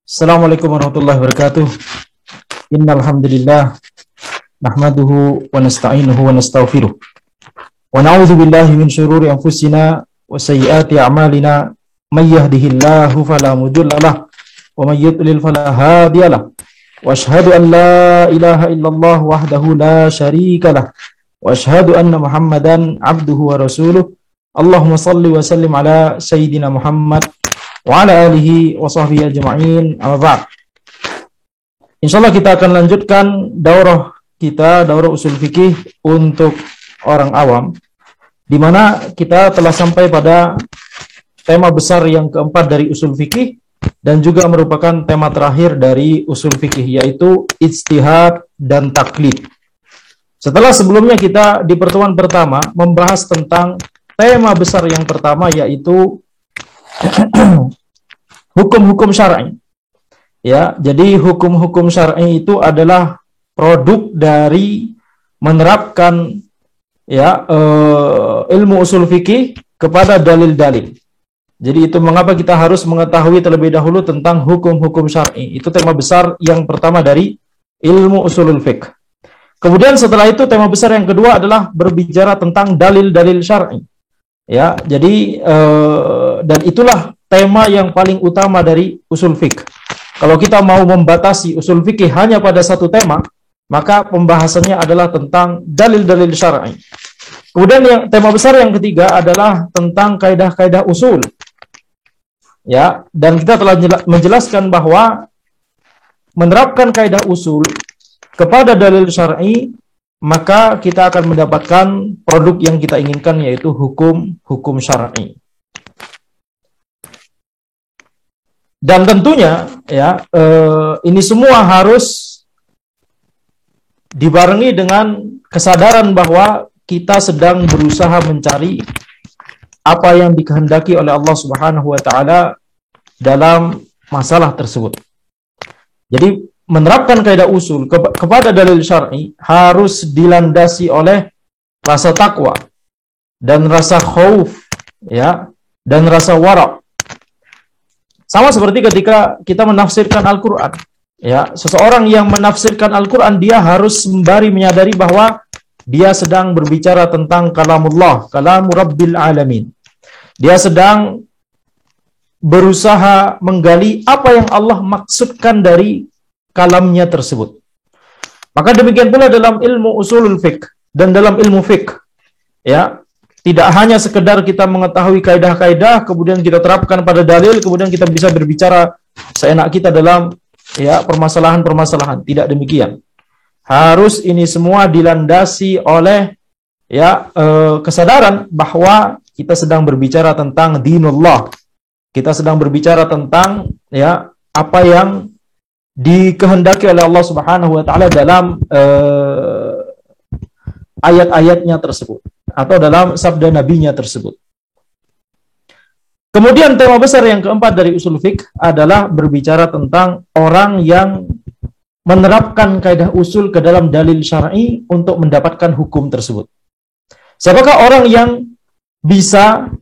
Assalamualaikum warahmatullahi wabarakatuh. Innal hamdalillah nahmaduhu wa nasta'inuhu wa nastaghfiruh. Wa na'udzu billahi min syururi anfusina wa sayyiati a'malina. May yahdihillahu fala mudilla lahu wa may yudlil fala hadiyalah. Wa asyhadu an la ilaha illallah wahdahu la syarika lah. Wa asyhadu anna Muhammadan abduhu wa rasuluh. Allahumma shalli wa sallim ala sayyidina Muhammad wa ala alihi wa sahbihi ajma'in. Amma ba'd. Insyaallah kita akan lanjutkan daurah kita, daurah usul fikih untuk orang awam, di mana kita telah sampai pada tema besar yang keempat dari usul fikih dan juga merupakan tema terakhir dari usul fikih, yaitu ijtihad dan taklid. Setelah sebelumnya kita di pertemuan pertama membahas tentang tema besar yang pertama, yaitu hukum-hukum syar'i. Ya, jadi hukum-hukum syar'i itu adalah produk dari menerapkan ilmu usul fikih kepada dalil-dalil. Jadi itu mengapa kita harus mengetahui terlebih dahulu tentang hukum-hukum syar'i. Itu tema besar yang pertama dari ilmu usulul fiqh. Kemudian setelah itu tema besar yang kedua adalah berbicara tentang dalil-dalil syar'i. Ya, jadi dan itulah tema yang paling utama dari usul fiqh. Kalau kita mau membatasi usul fikih hanya pada satu tema, maka pembahasannya adalah tentang dalil-dalil syar'i. Kemudian yang tema besar yang ketiga adalah tentang kaidah-kaidah usul. Ya, dan kita telah menjelaskan bahwa menerapkan kaidah usul kepada dalil syar'i, maka kita akan mendapatkan produk yang kita inginkan, yaitu hukum syar'i. Dan tentunya ini semua harus dibarengi dengan kesadaran bahwa kita sedang berusaha mencari apa yang dikehendaki oleh Allah Subhanahu wa taala dalam masalah tersebut. Jadi menerapkan kaidah usul kepada dalil syar'i harus dilandasi oleh rasa takwa dan rasa khauf, dan rasa wara'. Sama seperti ketika kita menafsirkan Al-Qur'an. Ya, seseorang yang menafsirkan Al-Qur'an, dia harus sembari menyadari bahwa dia sedang berbicara tentang kalamullah, kalamu rabbil alamin. Dia sedang berusaha menggali apa yang Allah maksudkan dari kalamnya tersebut. Maka demikian pula dalam ilmu usulul fiqh dan dalam ilmu fiqh. Ya, tidak hanya sekedar kita mengetahui kaidah-kaidah kemudian kita terapkan pada dalil, kemudian kita bisa berbicara seenak kita dalam permasalahan-permasalahan. Tidak demikian. Harus ini semua dilandasi oleh kesadaran bahwa kita sedang berbicara tentang dinullah. Kita sedang berbicara tentang apa yang dikehendaki oleh Allah Subhanahu wa taala dalam ayat-ayatnya tersebut atau dalam sabda nabinya tersebut. Kemudian tema besar yang keempat dari usul fiqh adalah berbicara tentang orang yang menerapkan kaidah usul ke dalam dalil syar'i untuk mendapatkan hukum tersebut. Siapakah orang yang bisa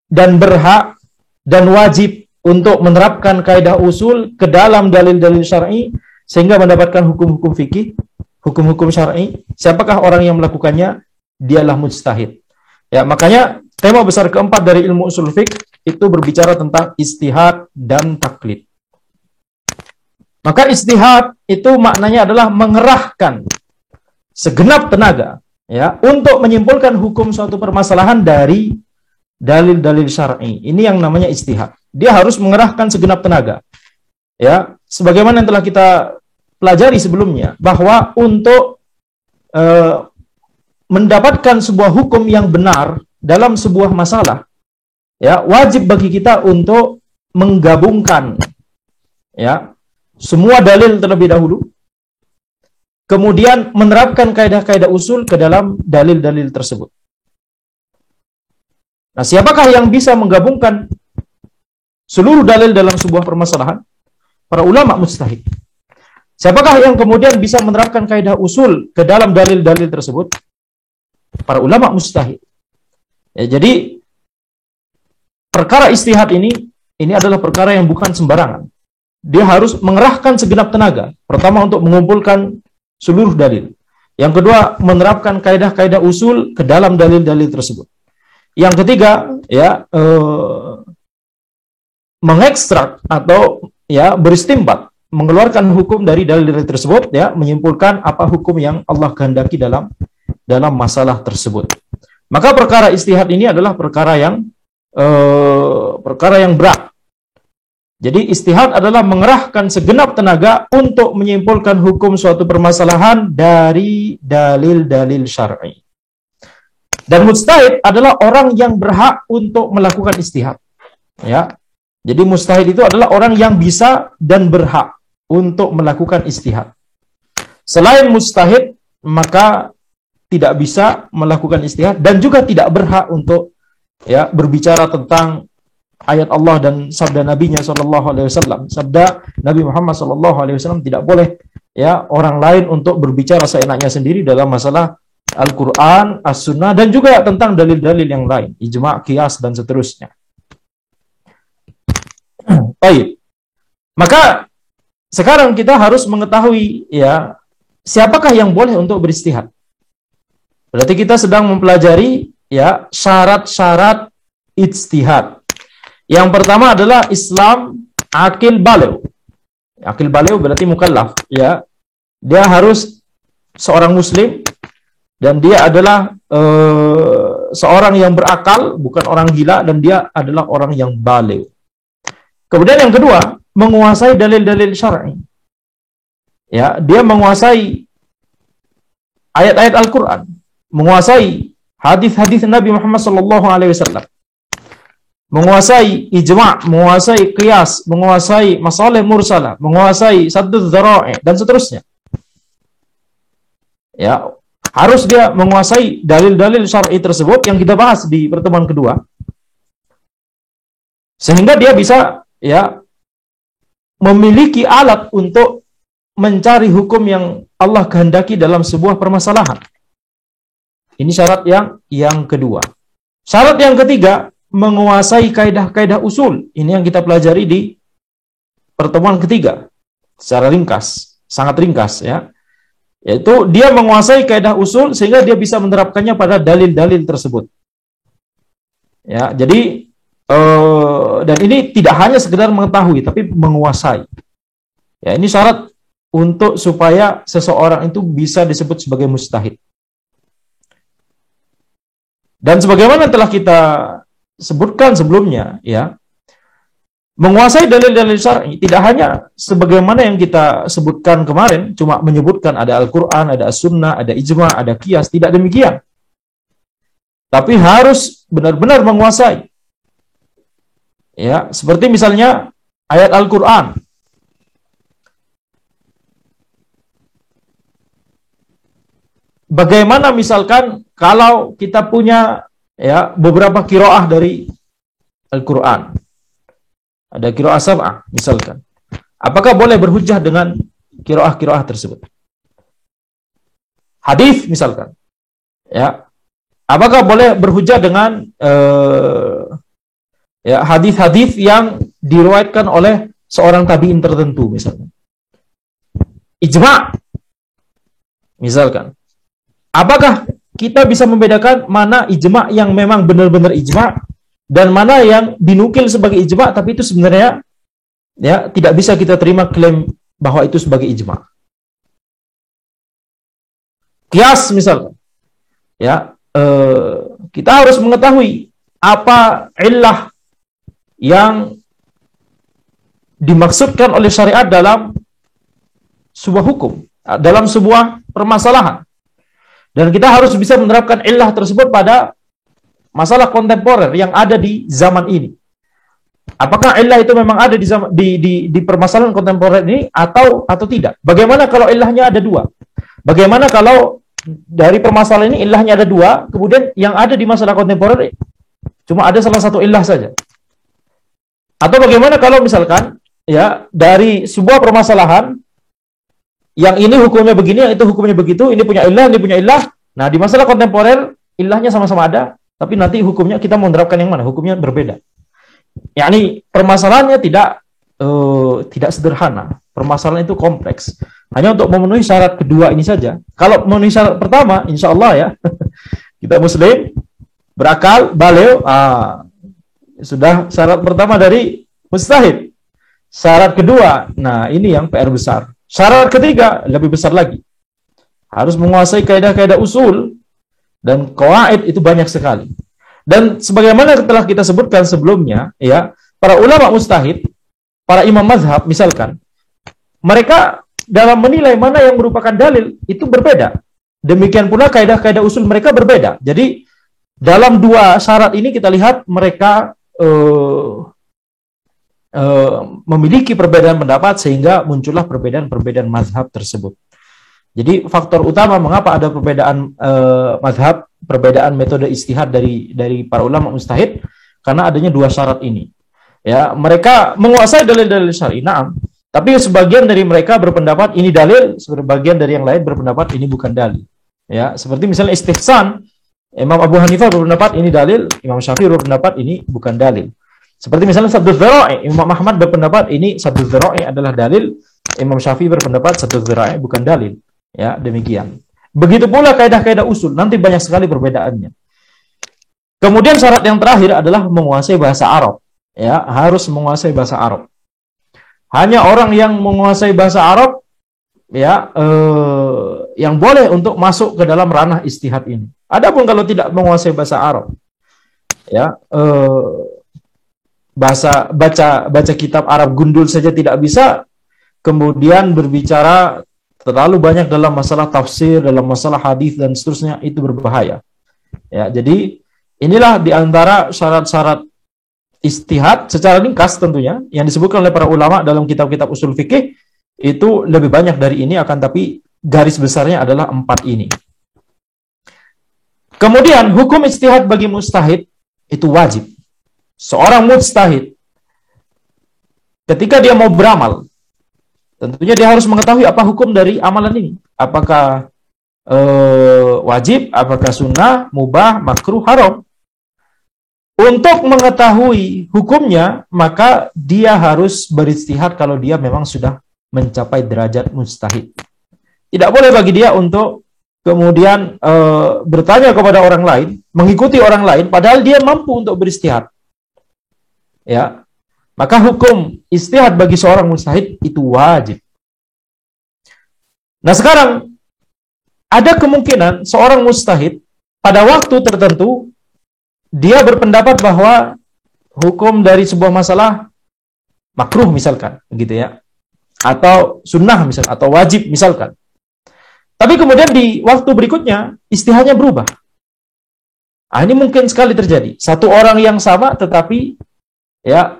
dan berhak dan wajib untuk menerapkan kaidah usul ke dalam dalil-dalil syar'i sehingga mendapatkan hukum-hukum fikih, hukum-hukum syar'i? Siapakah orang yang melakukannya? Dialah mujtahid. Ya, makanya tema besar keempat dari ilmu usul fiqh itu berbicara tentang ijtihad dan taklid. Maka ijtihad itu maknanya adalah mengerahkan segenap tenaga untuk menyimpulkan hukum suatu permasalahan dari dalil-dalil syar'i. Ini yang namanya ijtihad. Dia harus mengerahkan segenap tenaga. Ya, sebagaimana yang telah kita pelajari sebelumnya, bahwa untuk mendapatkan sebuah hukum yang benar dalam sebuah masalah, wajib bagi kita untuk menggabungkan semua dalil terlebih dahulu, kemudian menerapkan kaidah-kaidah usul ke dalam dalil-dalil tersebut. Nah, siapakah yang bisa menggabungkan seluruh dalil dalam sebuah permasalahan? Para ulama mujtahid. Siapakah yang kemudian bisa menerapkan kaidah usul ke dalam dalil-dalil tersebut? Para ulama mujtahid. Ya, jadi perkara ijtihad ini adalah perkara yang bukan sembarangan. dia harus mengerahkan segenap tenaga. Pertama, untuk mengumpulkan seluruh dalil. Yang kedua, menerapkan kaidah-kaidah usul ke dalam dalil-dalil tersebut. Yang ketiga, ya, mengekstrak atau ya beristimbat, mengeluarkan hukum dari dalil-dalil tersebut, ya, menyimpulkan apa hukum yang Allah kehendaki dalam masalah tersebut. Maka perkara istihad ini adalah perkara yang berat. Jadi istihad adalah mengerahkan segenap tenaga untuk menyimpulkan hukum suatu permasalahan dari dalil-dalil syar'i. Dan mujtahid adalah orang yang berhak untuk melakukan istihad. Ya. Jadi mujtahid itu adalah orang yang bisa dan berhak untuk melakukan istihad. Selain mujtahid, maka tidak bisa melakukan istihad dan juga tidak berhak untuk ya berbicara tentang ayat Allah dan sabda Nabi-Nya SAW. Sabda Nabi Muhammad SAW, tidak boleh ya orang lain untuk berbicara seenaknya sendiri dalam masalah Al-Quran, As-Sunnah, dan juga tentang dalil-dalil yang lain, ijma', qiyas, dan seterusnya. Baik. Maka sekarang kita harus mengetahui ya siapakah yang boleh untuk beristihad. Berarti kita sedang mempelajari ya syarat-syarat ijtihad. Yang pertama adalah Islam akil baligh. Akil baligh berarti mukallaf, ya. Dia harus seorang muslim dan dia adalah seorang yang berakal, bukan orang gila, dan dia adalah orang yang baligh. Kemudian yang kedua, menguasai dalil-dalil syar'i. Ya, dia menguasai ayat-ayat Al-Qur'an, menguasai hadis-hadis Nabi Muhammad SAW, menguasai ijma', menguasai qiyas, menguasai masalih mursalah, menguasai sadduz dzara'i, dan seterusnya. Ya, harus dia menguasai dalil-dalil syar'i tersebut yang kita bahas di pertemuan kedua. Sehingga dia bisa ya memiliki alat untuk mencari hukum yang Allah kehendaki dalam sebuah permasalahan. Ini syarat yang kedua. Syarat yang ketiga, menguasai kaidah-kaidah usul. Ini yang kita pelajari di pertemuan ketiga. Secara ringkas, sangat ringkas ya. Yaitu dia menguasai kaidah usul sehingga dia bisa menerapkannya pada dalil-dalil tersebut. Ya, jadi dan ini tidak hanya sekedar mengetahui tapi menguasai. Ya, ini syarat untuk supaya seseorang itu bisa disebut sebagai mujtahid. Dan sebagaimana telah kita sebutkan sebelumnya, ya, menguasai dalil-dalil syar'i tidak hanya sebagaimana yang kita sebutkan kemarin, cuma menyebutkan ada Al-Quran, ada As-Sunnah, ada ijma', ada qiyas, tidak demikian. Tapi harus benar-benar menguasai. Ya, seperti misalnya ayat Al-Quran. Bagaimana misalkan kalau kita punya ya beberapa qiraah dari Al-Quran. Ada qiraah sab'ah misalkan. Apakah boleh berhujjah dengan qiraah-qiraah tersebut? Hadis misalkan. Ya. Apakah boleh berhujjah dengan ya hadis-hadis yang diriwayatkan oleh seorang tabi'in tertentu misalnya? Ijma' misalkan. Apakah kita bisa membedakan mana ijma' yang memang benar-benar ijma' dan mana yang dinukil sebagai ijma' tapi itu sebenarnya ya tidak bisa kita terima klaim bahwa itu sebagai ijma'. Qiyas misalkan. Ya, kita harus mengetahui apa illah yang dimaksudkan oleh syariat dalam sebuah hukum, dalam sebuah permasalahan. Dan kita harus bisa menerapkan illah tersebut pada masalah kontemporer yang ada di zaman ini. Apakah illah itu memang ada di permasalahan kontemporer ini atau tidak? Bagaimana kalau illahnya ada dua? Bagaimana kalau dari permasalahan ini illahnya ada dua, kemudian yang ada di masalah kontemporer cuma ada salah satu illah saja? Atau bagaimana kalau misalkan ya dari sebuah permasalahan yang ini hukumnya begini, yang itu hukumnya begitu, ini punya illah, ini punya illah. Nah, di masalah kontemporer ilahnya sama-sama ada, tapi nanti hukumnya kita mau menerapkan yang mana? Hukumnya berbeda. Yakni permasalahannya tidak tidak sederhana. Permasalahan itu kompleks. Hanya untuk memenuhi syarat kedua ini saja. Kalau memenuhi syarat pertama, insya Allah ya, kita muslim, berakal, baligh, sudah syarat pertama dari mustahid. Syarat kedua, nah ini yang PR besar. Syarat ketiga, lebih besar lagi. Harus menguasai kaidah-kaidah usul dan qawaid, itu banyak sekali. Dan sebagaimana telah kita sebutkan sebelumnya, ya, para ulama mustahid, para imam mazhab misalkan, mereka dalam menilai mana yang merupakan dalil itu berbeda. Demikian pula kaidah-kaidah usul mereka berbeda. Jadi dalam dua syarat ini kita lihat mereka memiliki perbedaan pendapat sehingga muncullah perbedaan-perbedaan mazhab tersebut. Jadi faktor utama mengapa ada perbedaan mazhab, perbedaan metode ijtihad dari para ulama mustahid, karena adanya dua syarat ini. Ya, mereka menguasai dalil-dalil syar'i, na'am. Tapi sebagian dari mereka berpendapat ini dalil, sebagian dari yang lain berpendapat ini bukan dalil. Ya, seperti misalnya istihsan, Imam Abu Hanifah berpendapat ini dalil, Imam Syafi'i berpendapat ini bukan dalil. Seperti misalnya sadduz dzara'i, Imam Ahmad berpendapat ini sadduz dzara'i adalah dalil, Imam Syafi'i berpendapat sadduz dzara'i bukan dalil. Ya, demikian. Begitu pula kaidah-kaidah usul, nanti banyak sekali perbedaannya. Kemudian syarat yang terakhir adalah menguasai bahasa Arab. Ya, harus menguasai bahasa Arab. Hanya orang yang menguasai bahasa Arab, ya, yang boleh untuk masuk ke dalam ranah ijtihad ini. Adapun kalau tidak menguasai bahasa Arab, ya, baca kitab Arab gundul saja tidak bisa, kemudian berbicara terlalu banyak dalam masalah tafsir, dalam masalah hadis dan seterusnya, itu berbahaya. Ya, jadi inilah diantara syarat-syarat ijtihad secara ringkas tentunya yang disebutkan oleh para ulama dalam kitab-kitab usul fikih. Itu lebih banyak dari ini, akan tapi garis besarnya adalah 4 ini. Kemudian hukum ijtihad bagi mustahid itu wajib. Seorang mujtahid ketika dia mau beramal, tentunya dia harus mengetahui apa hukum dari amalan ini. Apakah wajib, apakah sunnah, mubah, makruh, haram. Untuk mengetahui hukumnya, maka dia harus berijtihad kalau dia memang sudah mencapai derajat mujtahid. Tidak boleh bagi dia untuk kemudian bertanya kepada orang lain, mengikuti orang lain, padahal dia mampu untuk berijtihad. Ya, maka hukum ijtihad bagi seorang mujtahid itu wajib. Nah sekarang, ada kemungkinan seorang mujtahid pada waktu tertentu dia berpendapat bahwa hukum dari sebuah masalah makruh misalkan, begitu ya, atau sunnah misalkan, atau wajib misalkan. Tapi kemudian di waktu berikutnya ijtihadnya berubah. Ini mungkin sekali terjadi. Satu orang yang sama tetapi ya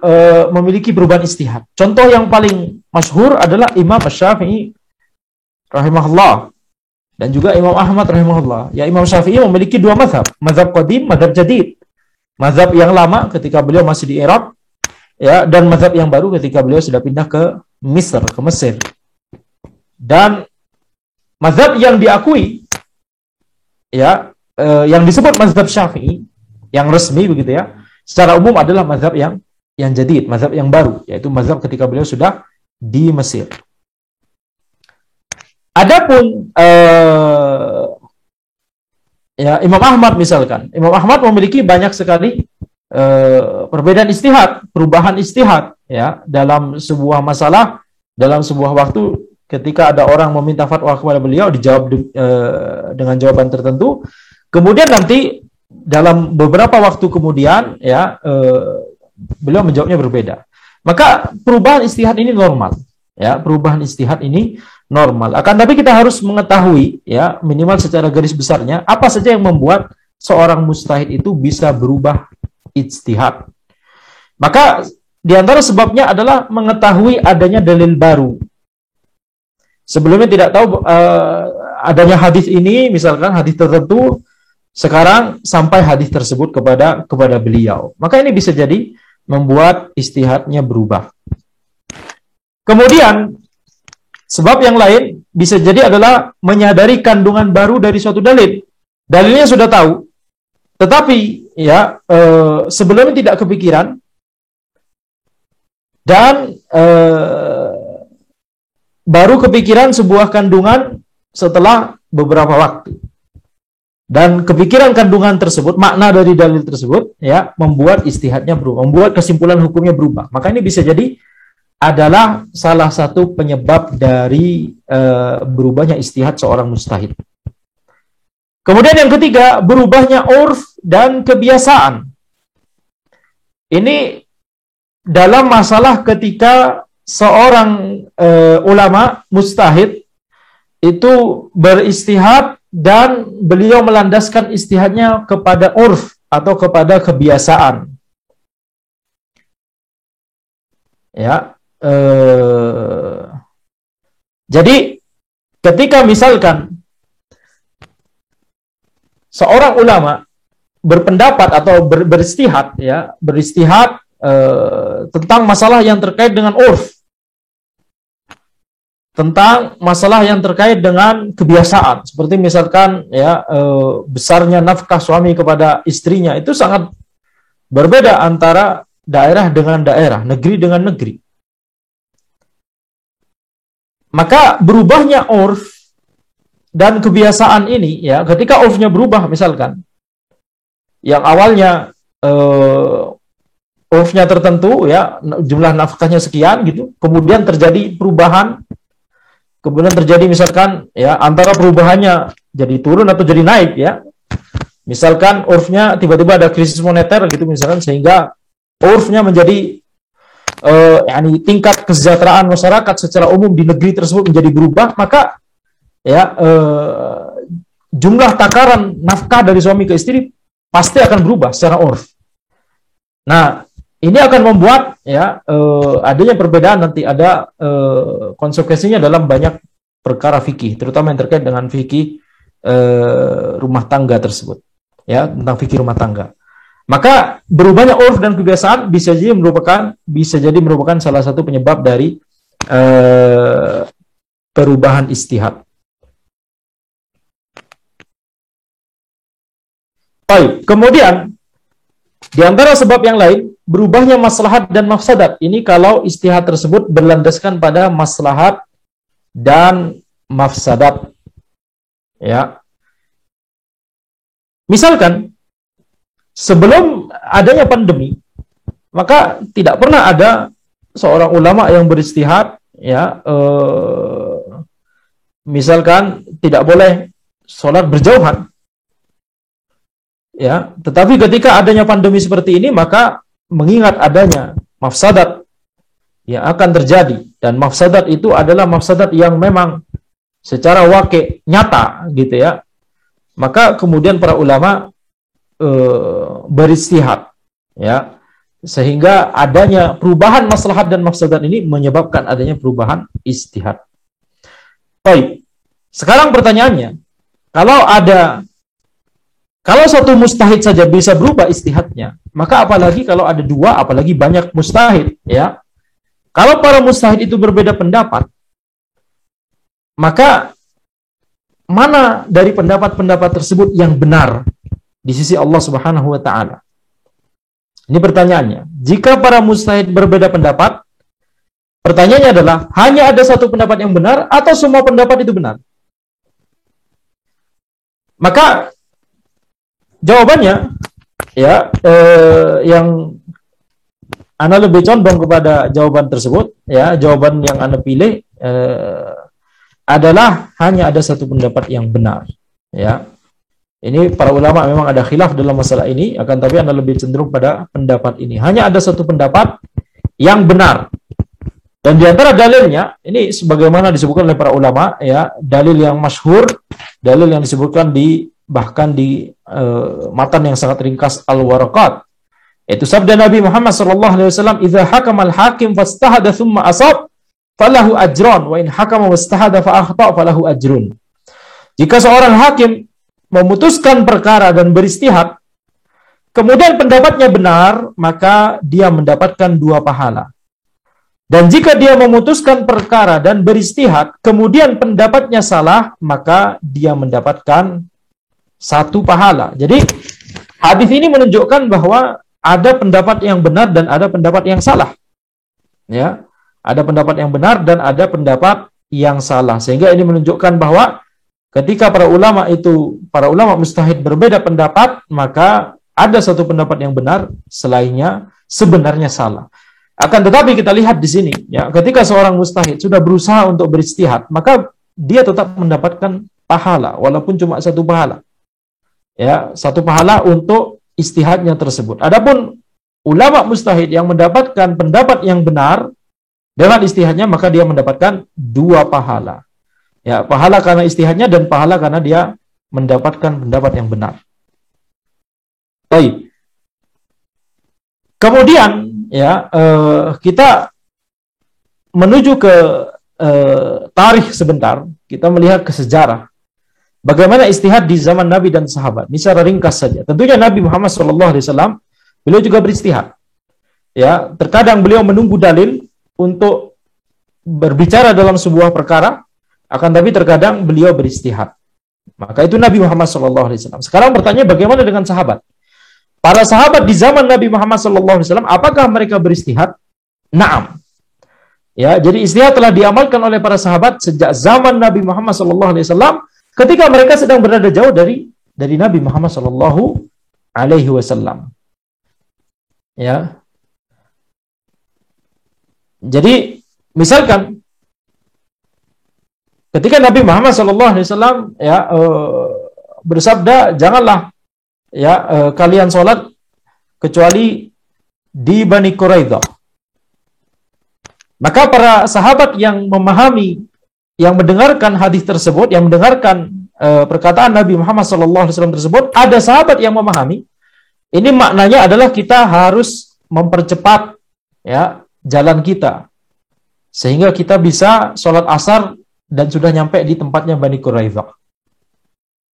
memiliki perubahan ijtihad. Contoh yang paling masyhur adalah Imam Syafi'i rahimahullah dan juga Imam Ahmad rahimahullah. Ya, Imam Syafi'i memiliki dua mazhab, mazhab qadim, mazhab jadid. Mazhab yang lama ketika beliau masih di Irak, ya, dan mazhab yang baru ketika beliau sudah pindah ke Misr, ke Mesir. Dan mazhab yang diakui, ya, yang disebut mazhab Syafi'i, yang resmi begitu ya, secara umum adalah mazhab yang jadid, mazhab yang baru, yaitu mazhab ketika beliau sudah di Mesir. Adapun ya, Imam Ahmad misalkan, Imam Ahmad memiliki banyak sekali perbedaan ijtihad, perubahan ijtihad, ya, dalam sebuah masalah, dalam sebuah waktu. Ketika ada orang meminta fatwa kepada beliau, dijawab dengan jawaban tertentu. Kemudian nanti dalam beberapa waktu kemudian, ya, beliau menjawabnya berbeda. Maka perubahan ijtihad ini normal, ya, perubahan ijtihad ini normal. Akan tapi kita harus mengetahui, ya, minimal secara garis besarnya apa saja yang membuat seorang mujtahid itu bisa berubah ijtihad. Maka di antara sebabnya adalah mengetahui adanya dalil baru. Sebelumnya tidak tahu adanya hadis ini, misalkan hadis tertentu, sekarang sampai hadis tersebut kepada beliau. Maka ini bisa jadi membuat ijtihadnya berubah. Kemudian sebab yang lain bisa jadi adalah menyadari kandungan baru dari suatu dalil. Dalilnya sudah tahu, tetapi ya sebelumnya tidak kepikiran dan baru kepikiran sebuah kandungan setelah beberapa waktu. Dan kepikiran kandungan tersebut, makna dari dalil tersebut, ya, membuat ijtihadnya berubah, membuat kesimpulan hukumnya berubah. Maka ini bisa jadi adalah salah satu penyebab dari berubahnya ijtihad seorang mujtahid. Kemudian yang ketiga, berubahnya urf dan kebiasaan. Ini dalam masalah ketika seorang ulama mujtahid itu berijtihad dan beliau melandaskan ijtihadnya kepada urf atau kepada kebiasaan. Ya, jadi ketika misalkan seorang ulama berpendapat atau beristihad, ya, beristihad tentang masalah yang terkait dengan urf, tentang masalah yang terkait dengan kebiasaan, seperti misalkan, ya, besarnya nafkah suami kepada istrinya, itu sangat berbeda antara daerah dengan daerah, negeri dengan negeri. Maka berubahnya urf dan kebiasaan ini, ya, ketika urfnya berubah, misalkan yang awalnya urfnya tertentu, ya, jumlah nafkahnya sekian gitu, kemudian terjadi perubahan, kemudian terjadi misalkan, ya, antara perubahannya jadi turun atau jadi naik, ya. Misalkan urfnya tiba-tiba ada krisis moneter gitu misalkan, sehingga urfnya menjadi yakni tingkat kesejahteraan masyarakat secara umum di negeri tersebut menjadi berubah, maka, ya, jumlah takaran nafkah dari suami ke istri pasti akan berubah secara urf. Nah, ini akan membuat, ya, adanya perbedaan, nanti ada konsekuensinya dalam banyak perkara fikih, terutama yang terkait dengan fikih rumah tangga tersebut, ya, tentang fikih rumah tangga. Maka berubahnya urf dan kebiasaan bisa jadi merupakan salah satu penyebab dari perubahan ijtihad. Baik, kemudian di antara sebab yang lain, berubahnya maslahat dan mafsadat. Ini kalau ijtihad tersebut berlandaskan pada maslahat dan mafsadat. Ya. Misalkan sebelum adanya pandemi, maka tidak pernah ada seorang ulama yang berijtihad, ya, misalkan tidak boleh sholat berjauhan. Ya, tetapi ketika adanya pandemi seperti ini, maka mengingat adanya mafsadat yang akan terjadi, dan mafsadat itu adalah mafsadat yang memang secara waqi' nyata gitu, ya, maka kemudian para ulama berijtihad, ya, sehingga adanya perubahan maslahat dan mafsadat ini menyebabkan adanya perubahan ijtihad. Baik, sekarang pertanyaannya, kalau satu mustahid saja bisa berubah ijtihadnya, maka apalagi kalau ada dua, apalagi banyak mustahid, ya. Kalau para mustahid itu berbeda pendapat, maka mana dari pendapat-pendapat tersebut yang benar di sisi Allah Subhanahu wa taala? Ini pertanyaannya. Jika para mujtahid berbeda pendapat, pertanyaannya adalah, hanya ada satu pendapat yang benar atau semua pendapat itu benar? Maka jawabannya, ya, yang Anda lebih condong kepada jawaban tersebut, ya, jawaban yang Anda pilih adalah hanya ada satu pendapat yang benar, ya. Ini para ulama memang ada khilaf dalam masalah ini, akan tapi Anda lebih cenderung pada pendapat ini. Hanya ada satu pendapat yang benar. Dan di antara dalilnya, ini sebagaimana disebutkan oleh para ulama, ya, dalil yang masyhur, dalil yang disebutkan bahkan di matan yang sangat ringkas Al-Waraqat. Itu sabda Nabi Muhammad sallallahu alaihi wasallam, "Idza hakamal hakim fastahada thumma asab, falahu ajran, wa in hakama wastahada fa akhta falahu ajrun." Jika seorang hakim memutuskan perkara dan beristihad, kemudian pendapatnya benar, maka dia mendapatkan 2 pahala. Dan jika dia memutuskan perkara dan beristihad, kemudian pendapatnya salah, maka dia mendapatkan 1 pahala. Jadi hadis ini menunjukkan bahwa ada pendapat yang benar dan ada pendapat yang salah. Ya, ada pendapat yang benar dan ada pendapat yang salah. Sehingga ini menunjukkan bahwa ketika para ulama mujtahid berbeda pendapat, maka ada satu pendapat yang benar, selainnya sebenarnya salah. Akan tetapi kita lihat di sini, ya, ketika seorang mujtahid sudah berusaha untuk beristihad, maka dia tetap mendapatkan pahala, walaupun cuma satu pahala. Ya, satu pahala untuk istihadnya tersebut. Adapun ulama mujtahid yang mendapatkan pendapat yang benar dengan istihadnya, maka dia mendapatkan dua pahala. Ya, pahala karena istihadnya dan pahala karena dia mendapatkan pendapat yang benar. Baik. Kemudian ya, kita menuju ke tarikh sebentar. Kita melihat ke sejarah. Bagaimana istihad di zaman Nabi dan sahabat. Ini secara ringkas saja. Tentunya Nabi Muhammad SAW, beliau juga beristihad. Ya, terkadang beliau menunggu dalil untuk berbicara dalam sebuah perkara, akan tapi terkadang beliau beristihad. Maka itu Nabi Muhammad SAW. Sekarang bertanya, bagaimana dengan sahabat? Para sahabat di zaman Nabi Muhammad SAW, apakah mereka beristihad? Naam. Ya, jadi istihad telah diamalkan oleh para sahabat sejak zaman Nabi Muhammad SAW, ketika mereka sedang berada jauh dari Nabi Muhammad SAW. Ya. Jadi misalkan ketika Nabi Muhammad SAW ya, bersabda, janganlah ya kalian sholat kecuali di Bani Quraidah. Maka para sahabat yang memahami, yang mendengarkan hadis tersebut, yang mendengarkan perkataan Nabi Muhammad SAW tersebut, ada sahabat yang memahami, ini maknanya adalah kita harus mempercepat ya jalan kita, sehingga kita bisa sholat asar dan sudah nyampe di tempatnya Bani Quraidah.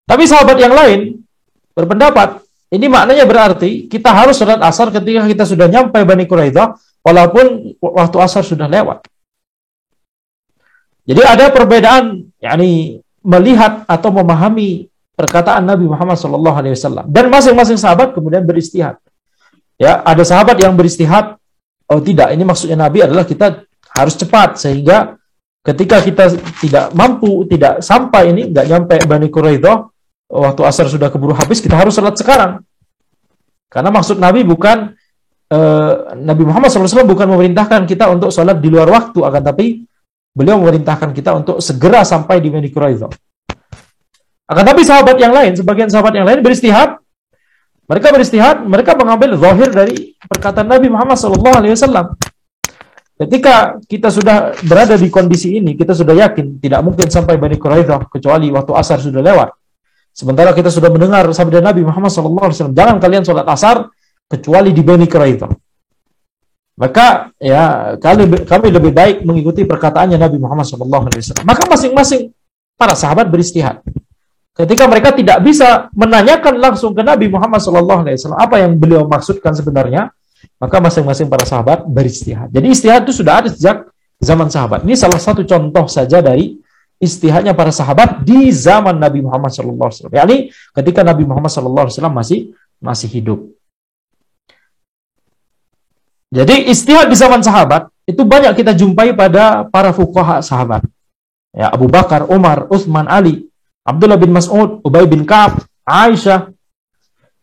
Tapi sahabat yang lain berpendapat, ini maknanya berarti kita harus sholat asar ketika kita sudah nyampe Bani Quraidah, walaupun waktu asar sudah lewat. Jadi ada perbedaan, yakni melihat atau memahami perkataan Nabi Muhammad SAW. Dan masing-masing sahabat kemudian beristihad. Ya, ada sahabat yang beristihad, oh tidak, ini maksudnya Nabi adalah kita harus cepat, sehingga ketika kita tidak mampu, tidak sampai ini, nggak nyampe Bani Quraidah, waktu asar sudah keburu habis, kita harus sholat sekarang. Karena maksud Nabi bukan, Nabi Muhammad SAW bukan memerintahkan kita untuk sholat di luar waktu, akan tapi beliau memerintahkan kita untuk segera sampai di Bani Quraidah. Akan tapi sahabat yang lain, sebagian sahabat yang lain beristihad, mereka mengambil zahir dari perkataan Nabi Muhammad SAW. Ketika kita sudah berada di kondisi ini, kita sudah yakin tidak mungkin sampai Bani Quraidah kecuali waktu asar sudah lewat. Sementara kita sudah mendengar sabda Nabi Muhammad SAW, jangan kalian sholat asar kecuali di Bani Quraidah. Maka ya kami lebih baik mengikuti perkataannya Nabi Muhammad SAW. Maka masing-masing para sahabat beristihad. Ketika mereka tidak bisa menanyakan langsung ke Nabi Muhammad SAW apa yang beliau maksudkan sebenarnya, maka masing-masing para sahabat beristihad. Jadi istihad itu sudah ada sejak zaman sahabat. Ini salah satu contoh saja dari istihadnya para sahabat di zaman Nabi Muhammad SAW. Yakni ketika Nabi Muhammad SAW masih hidup. Jadi istihad di zaman sahabat itu banyak kita jumpai pada para fuqaha sahabat. Ya, Abu Bakar, Umar, Utsman, Ali, Abdullah bin Mas'ud, Ubay bin Ka'ab, Aisyah.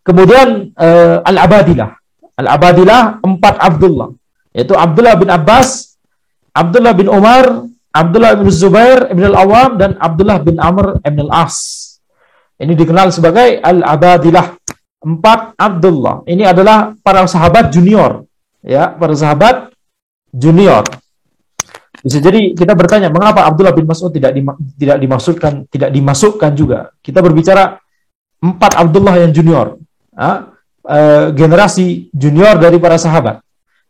Kemudian Al-Abadilah. Al-Abadilah 4 Abdullah, yaitu Abdullah bin Abbas, Abdullah bin Umar, Abdullah bin Zubair ibn al-Awwam, dan Abdullah bin Amr ibn al-As. Ini dikenal sebagai Al-Abadilah, 4 Abdullah. Ini adalah para sahabat junior. Ya, para sahabat junior. Bisa jadi kita bertanya, mengapa Abdullah bin Mas'ud tidak dimasukkan juga? Kita berbicara 4 Abdullah yang junior. Generasi junior dari para sahabat,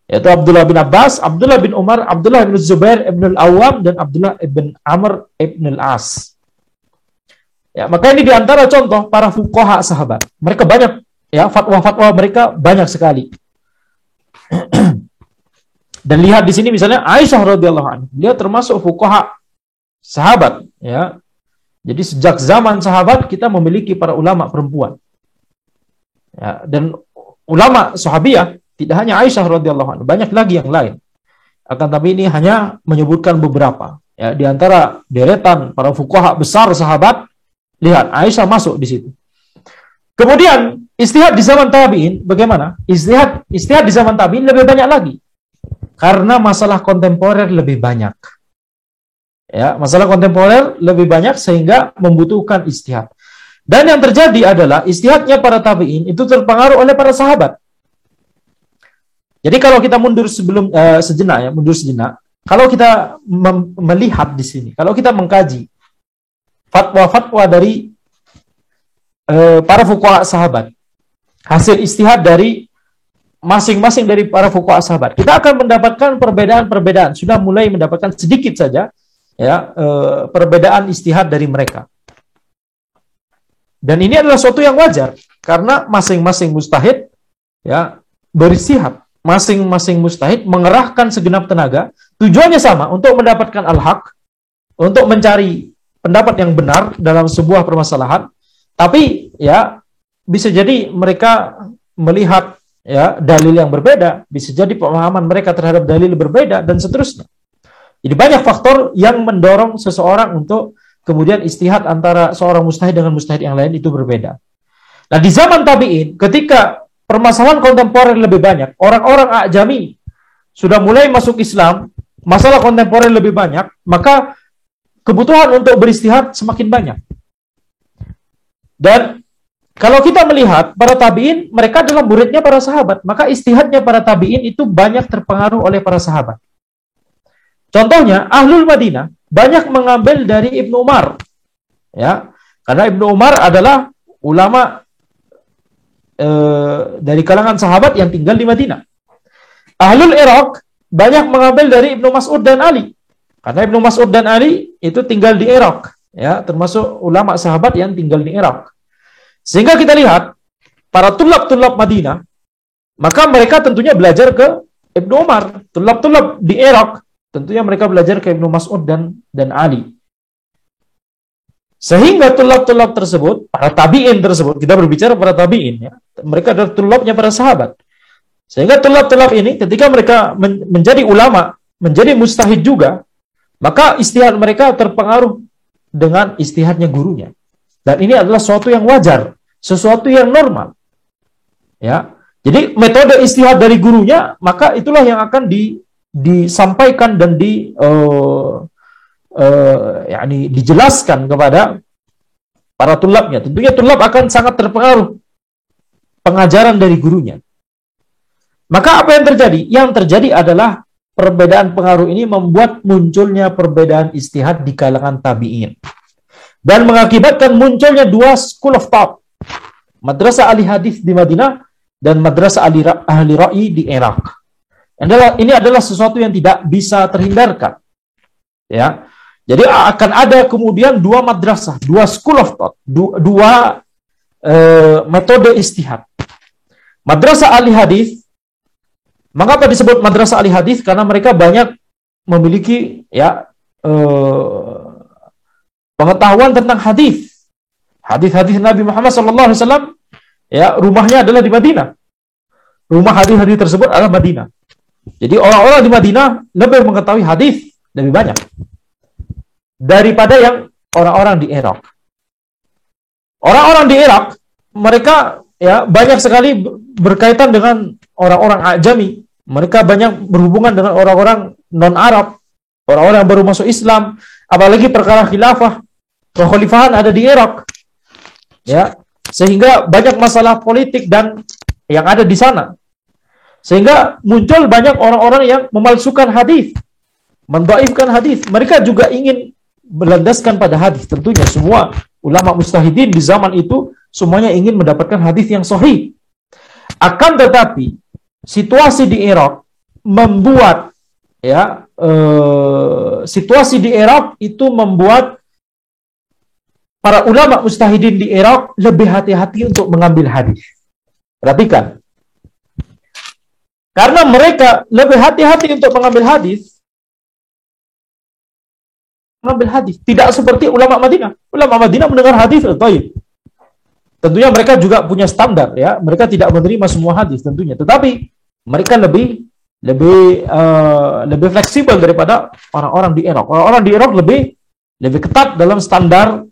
yaitu Abdullah bin Abbas, Abdullah bin Umar, Abdullah bin Zubair ibn al-Awwam, dan Abdullah ibn Amr ibn al-As. Ya, maka ini diantara contoh para fuqaha sahabat. Mereka banyak, ya, fatwa-fatwa mereka banyak sekali. Dan lihat di sini misalnya Aisyah radhiyallahu anha, dia termasuk fuqaha sahabat, ya. Jadi sejak zaman sahabat kita memiliki para ulama perempuan. Ya, dan ulama sahabiyah tidak hanya Aisyah radhiyallahu anha, banyak lagi yang lain. Akan tapi ini hanya menyebutkan beberapa. Ya, di antara deretan para fuqaha besar sahabat, lihat Aisyah masuk di situ. Kemudian ijtihad di zaman tabi'in bagaimana? Ijtihad di zaman tabi'in lebih banyak lagi. Karena masalah kontemporer lebih banyak. Ya, masalah kontemporer lebih banyak sehingga membutuhkan ijtihad. Dan yang terjadi adalah ijtihadnya para tabi'in itu terpengaruh oleh para sahabat. Jadi kalau kita mundur mundur sejenak, kalau kita melihat di sini, kalau kita mengkaji fatwa-fatwa dari para fuqaha sahabat, hasil ijtihad dari masing-masing dari para fuqaha sahabat, kita akan mendapatkan perbedaan-perbedaan. Sudah mulai mendapatkan sedikit saja ya perbedaan ijtihad dari mereka. Dan ini adalah suatu yang wajar karena masing-masing mujtahid ya berijtihad. Masing-masing mujtahid mengerahkan segenap tenaga, tujuannya sama, untuk mendapatkan al-haq, untuk mencari pendapat yang benar dalam sebuah permasalahan. Tapi ya bisa jadi mereka melihat ya dalil yang berbeda, bisa jadi pemahaman mereka terhadap dalil berbeda dan seterusnya. Jadi banyak faktor yang mendorong seseorang untuk kemudian ijtihad antara seorang mujtahid dengan mujtahid yang lain itu berbeda. Nah, di zaman tabi'in ketika permasalahan kontemporer lebih banyak, orang-orang ajami sudah mulai masuk Islam, masalah kontemporer lebih banyak, maka kebutuhan untuk beristihad semakin banyak. Dan kalau kita melihat para tabi'in, mereka adalah muridnya para sahabat, maka istihadnya para tabi'in itu banyak terpengaruh oleh para sahabat. Contohnya, Ahlul Madinah banyak mengambil dari Ibnu Umar. Ya, karena Ibnu Umar adalah ulama dari kalangan sahabat yang tinggal di Madinah. Ahlul Iraq banyak mengambil dari Ibnu Mas'ud dan Ali. Karena Ibnu Mas'ud dan Ali itu tinggal di Irak, ya, termasuk ulama sahabat yang tinggal di Irak. Sehingga kita lihat para tulab-tulab Madinah, maka mereka tentunya belajar ke Ibnu Umar. Tulab-tulab di Irak tentunya mereka belajar ke Ibnu Mas'ud dan Ali. Sehingga tulab-tulab tersebut, para tabi'in tersebut, kita berbicara para tabi'in, ya, mereka adalah tulabnya para sahabat. Sehingga tulab-tulab ini ketika mereka menjadi ulama, menjadi mujtahid juga, maka ijtihad mereka terpengaruh dengan ijtihadnya gurunya. Dan ini adalah sesuatu yang wajar, sesuatu yang normal. Ya. Jadi metode ijtihad dari gurunya, maka itulah yang akan disampaikan dan dijelaskan kepada para tulabnya. Tentunya tulab akan sangat terpengaruh pengajaran dari gurunya. Maka apa yang terjadi? Yang terjadi adalah perbedaan pengaruh ini membuat munculnya perbedaan ijtihad di kalangan tabi'in. Dan mengakibatkan munculnya dua school of thought. Madrasah ahli hadis di Madinah dan madrasah ahli ra'i di Irak. Ini adalah sesuatu yang tidak bisa terhindarkan. Ya. Jadi akan ada kemudian dua madrasah, dua school of thought, dua metode ijtihad. Madrasah ahli hadis, mengapa disebut madrasah ahli hadis? Karena mereka banyak memiliki ya pengetahuan tentang hadis. Hadis-hadis Nabi Muhammad SAW, ya, rumahnya adalah di Madinah. Rumah hadis-hadis tersebut adalah Madinah. Jadi orang-orang di Madinah lebih mengetahui hadis lebih banyak daripada yang orang-orang di Irak. Orang-orang di Irak mereka ya banyak sekali berkaitan dengan orang-orang ajami. Mereka banyak berhubungan dengan orang-orang non-Arab, orang-orang yang baru masuk Islam, apalagi perkara khilafah, kekhalifahan ada di Irak. Ya, sehingga banyak masalah politik dan yang ada di sana. Sehingga muncul banyak orang-orang yang memalsukan hadis, mendhaifkan hadis. Mereka juga ingin berlandaskan pada hadis. Tentunya semua ulama mujtahidin di zaman itu semuanya ingin mendapatkan hadis yang sahih. Akan tetapi situasi di Irak membuat ya situasi di Irak itu membuat para ulama mujtahidin di Irak lebih hati-hati untuk mengambil hadis. Perhatikan. Karena mereka lebih hati-hati untuk mengambil hadis. Tidak seperti ulama Madinah. Ulama Madinah mendengar hadis, baik. Tentunya mereka juga punya standar, ya. Mereka tidak menerima semua hadis tentunya. Tetapi mereka lebih lebih fleksibel daripada orang-orang di Irak. Orang-orang di Irak lebih ketat dalam standar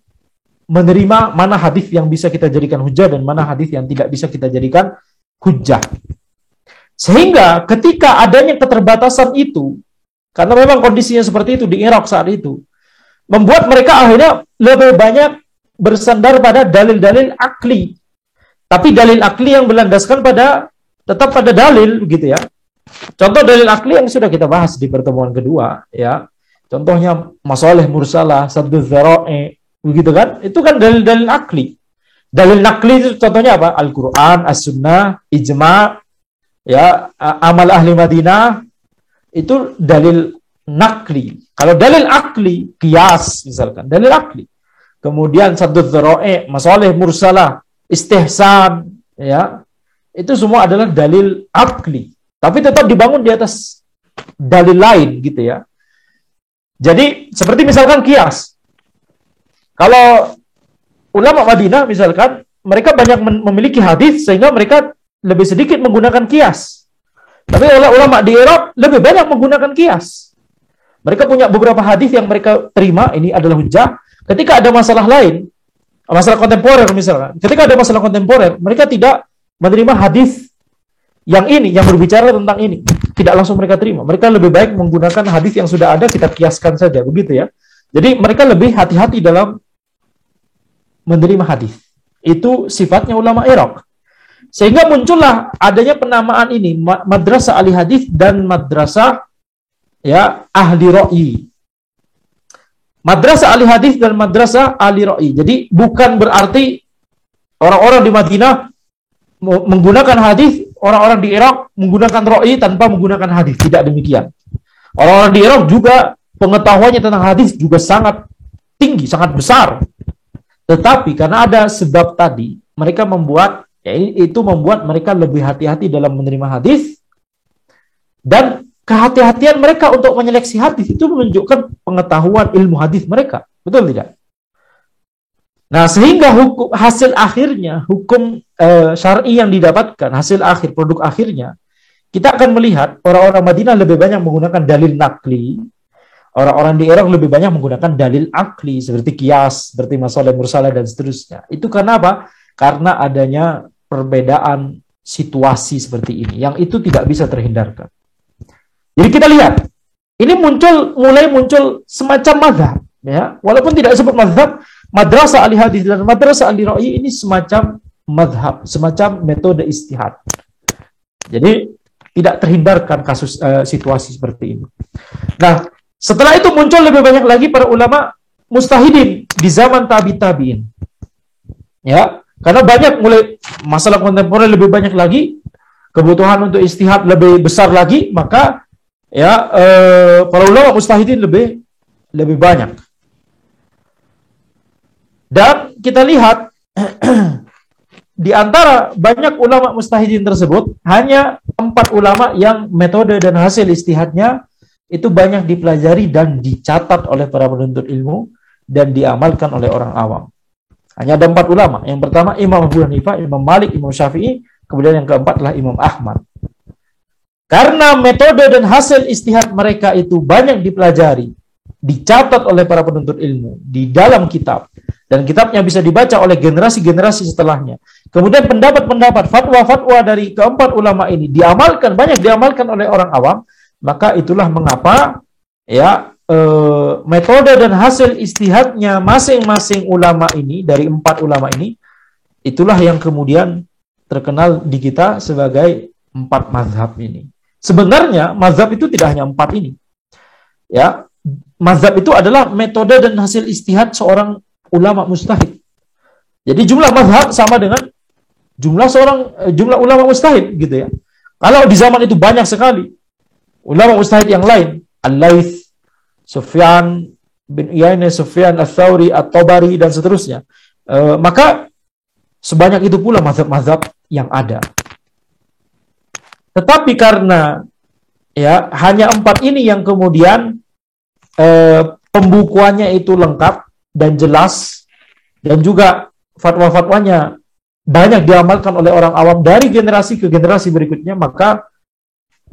menerima mana hadis yang bisa kita jadikan hujah dan mana hadis yang tidak bisa kita jadikan hujah. Sehingga ketika adanya keterbatasan itu, karena memang kondisinya seperti itu di Irak saat itu, membuat mereka akhirnya lebih banyak bersandar pada dalil-dalil akli. Tapi dalil akli yang berlandaskan tetap pada dalil, begitu ya. Contoh dalil akli yang sudah kita bahas di pertemuan kedua, ya. Contohnya masalih mursalah, sadduz dzara'i, begitu kan? Itu kan dalil-dalil akli. Dalil nakli itu contohnya apa? Al-Qur'an, As-Sunnah, Ijma', ya, amal ahli Madinah, itu dalil nakli. Kalau dalil akli, qiyas misalkan, dalil akli. Kemudian sadduz dzara'i, masalih mursalah, istihsan, ya. Itu semua adalah dalil akli. Tapi tetap dibangun di atas dalil lain gitu ya. Jadi seperti misalkan qiyas. Kalau ulama Madinah misalkan, mereka banyak memiliki hadis sehingga mereka lebih sedikit menggunakan qiyas. Tapi ulama di Irak lebih banyak menggunakan qiyas. Mereka punya beberapa hadis yang mereka terima, ini adalah hujjah. Ketika ada masalah lain, masalah kontemporer misalkan, ketika ada masalah kontemporer, mereka tidak menerima hadis yang ini, yang berbicara tentang ini. Tidak langsung mereka terima. Mereka lebih baik menggunakan hadis yang sudah ada, kita kiaskan saja, begitu ya. Jadi mereka lebih hati-hati dalam menerima hadis. Itu sifatnya ulama Irak. Sehingga muncullah adanya penamaan ini, madrasah ahli hadis dan madrasah ya ahli ra'i. Madrasah ahli hadis dan madrasah ahli ra'i. Jadi bukan berarti orang-orang di Madinah menggunakan hadis, orang-orang di Irak menggunakan ra'i tanpa menggunakan hadis. Tidak demikian. Orang-orang di Irak juga pengetahuannya tentang hadis juga sangat tinggi, sangat besar. Tetapi karena ada sebab tadi, mereka membuat, ya, itu membuat mereka lebih hati-hati dalam menerima hadis, dan kehati-hatian mereka untuk menyeleksi hadis itu menunjukkan pengetahuan ilmu hadis mereka. Betul tidak? Nah, sehingga hasil akhirnya, hukum syar'i yang didapatkan, hasil akhir, produk akhirnya, kita akan melihat orang-orang Madinah lebih banyak menggunakan dalil nakli, orang-orang di Irak lebih banyak menggunakan dalil akli, seperti qiyas, seperti masalah mursalah dan seterusnya. Itu karena apa? Karena adanya perbedaan situasi seperti ini, yang itu tidak bisa terhindarkan. Jadi kita lihat, ini mulai muncul semacam mazhab, ya, walaupun tidak disebut mazhab, madrasah ahli hadis dan madrasah ahli ra'i ini semacam mazhab, semacam metode istihad. Jadi tidak terhindarkan kasus situasi seperti ini. Nah, setelah itu muncul lebih banyak lagi para ulama mustahidin di zaman tabi'in. Ya, karena banyak mulai masalah kontemporer lebih banyak lagi, kebutuhan untuk istihad lebih besar lagi, maka ya para ulama mustahidin lebih banyak. Dan kita lihat di antara banyak ulama mustahidin tersebut, hanya 4 ulama yang metode dan hasil istihadnya itu banyak dipelajari dan dicatat oleh para penuntut ilmu dan diamalkan oleh orang awam. Hanya ada 4 ulama. Yang pertama Imam Abu Hanifah, Imam Malik, Imam Syafi'i, kemudian yang keempat adalah Imam Ahmad. Karena metode dan hasil istihad mereka itu banyak dipelajari, dicatat oleh para penuntut ilmu di dalam kitab, dan kitabnya bisa dibaca oleh generasi-generasi setelahnya. Kemudian pendapat-pendapat, fatwa-fatwa dari keempat ulama ini diamalkan, banyak diamalkan oleh orang awam, maka itulah mengapa ya metode dan hasil istihadnya masing-masing ulama ini, dari 4 ulama ini, itulah yang kemudian terkenal di kita sebagai 4 mazhab ini. Sebenarnya mazhab itu tidak hanya 4 ini. Ya, mazhab itu adalah metode dan hasil istihad seorang ulama mustahid. Jadi jumlah mazhab sama dengan jumlah ulama mustahid gitu ya. Kalau di zaman itu banyak sekali ulama mustahid yang lain, Al-Laits, Sufyan bin Uyainah, Sufyan Ats-Tsauri, At-Tabari dan seterusnya. Maka sebanyak itu pula mazhab-mazhab yang ada. Tetapi karena ya hanya 4 ini yang kemudian pembukuannya itu lengkap dan jelas, dan juga fatwa-fatwanya banyak diamalkan oleh orang awam dari generasi ke generasi berikutnya, maka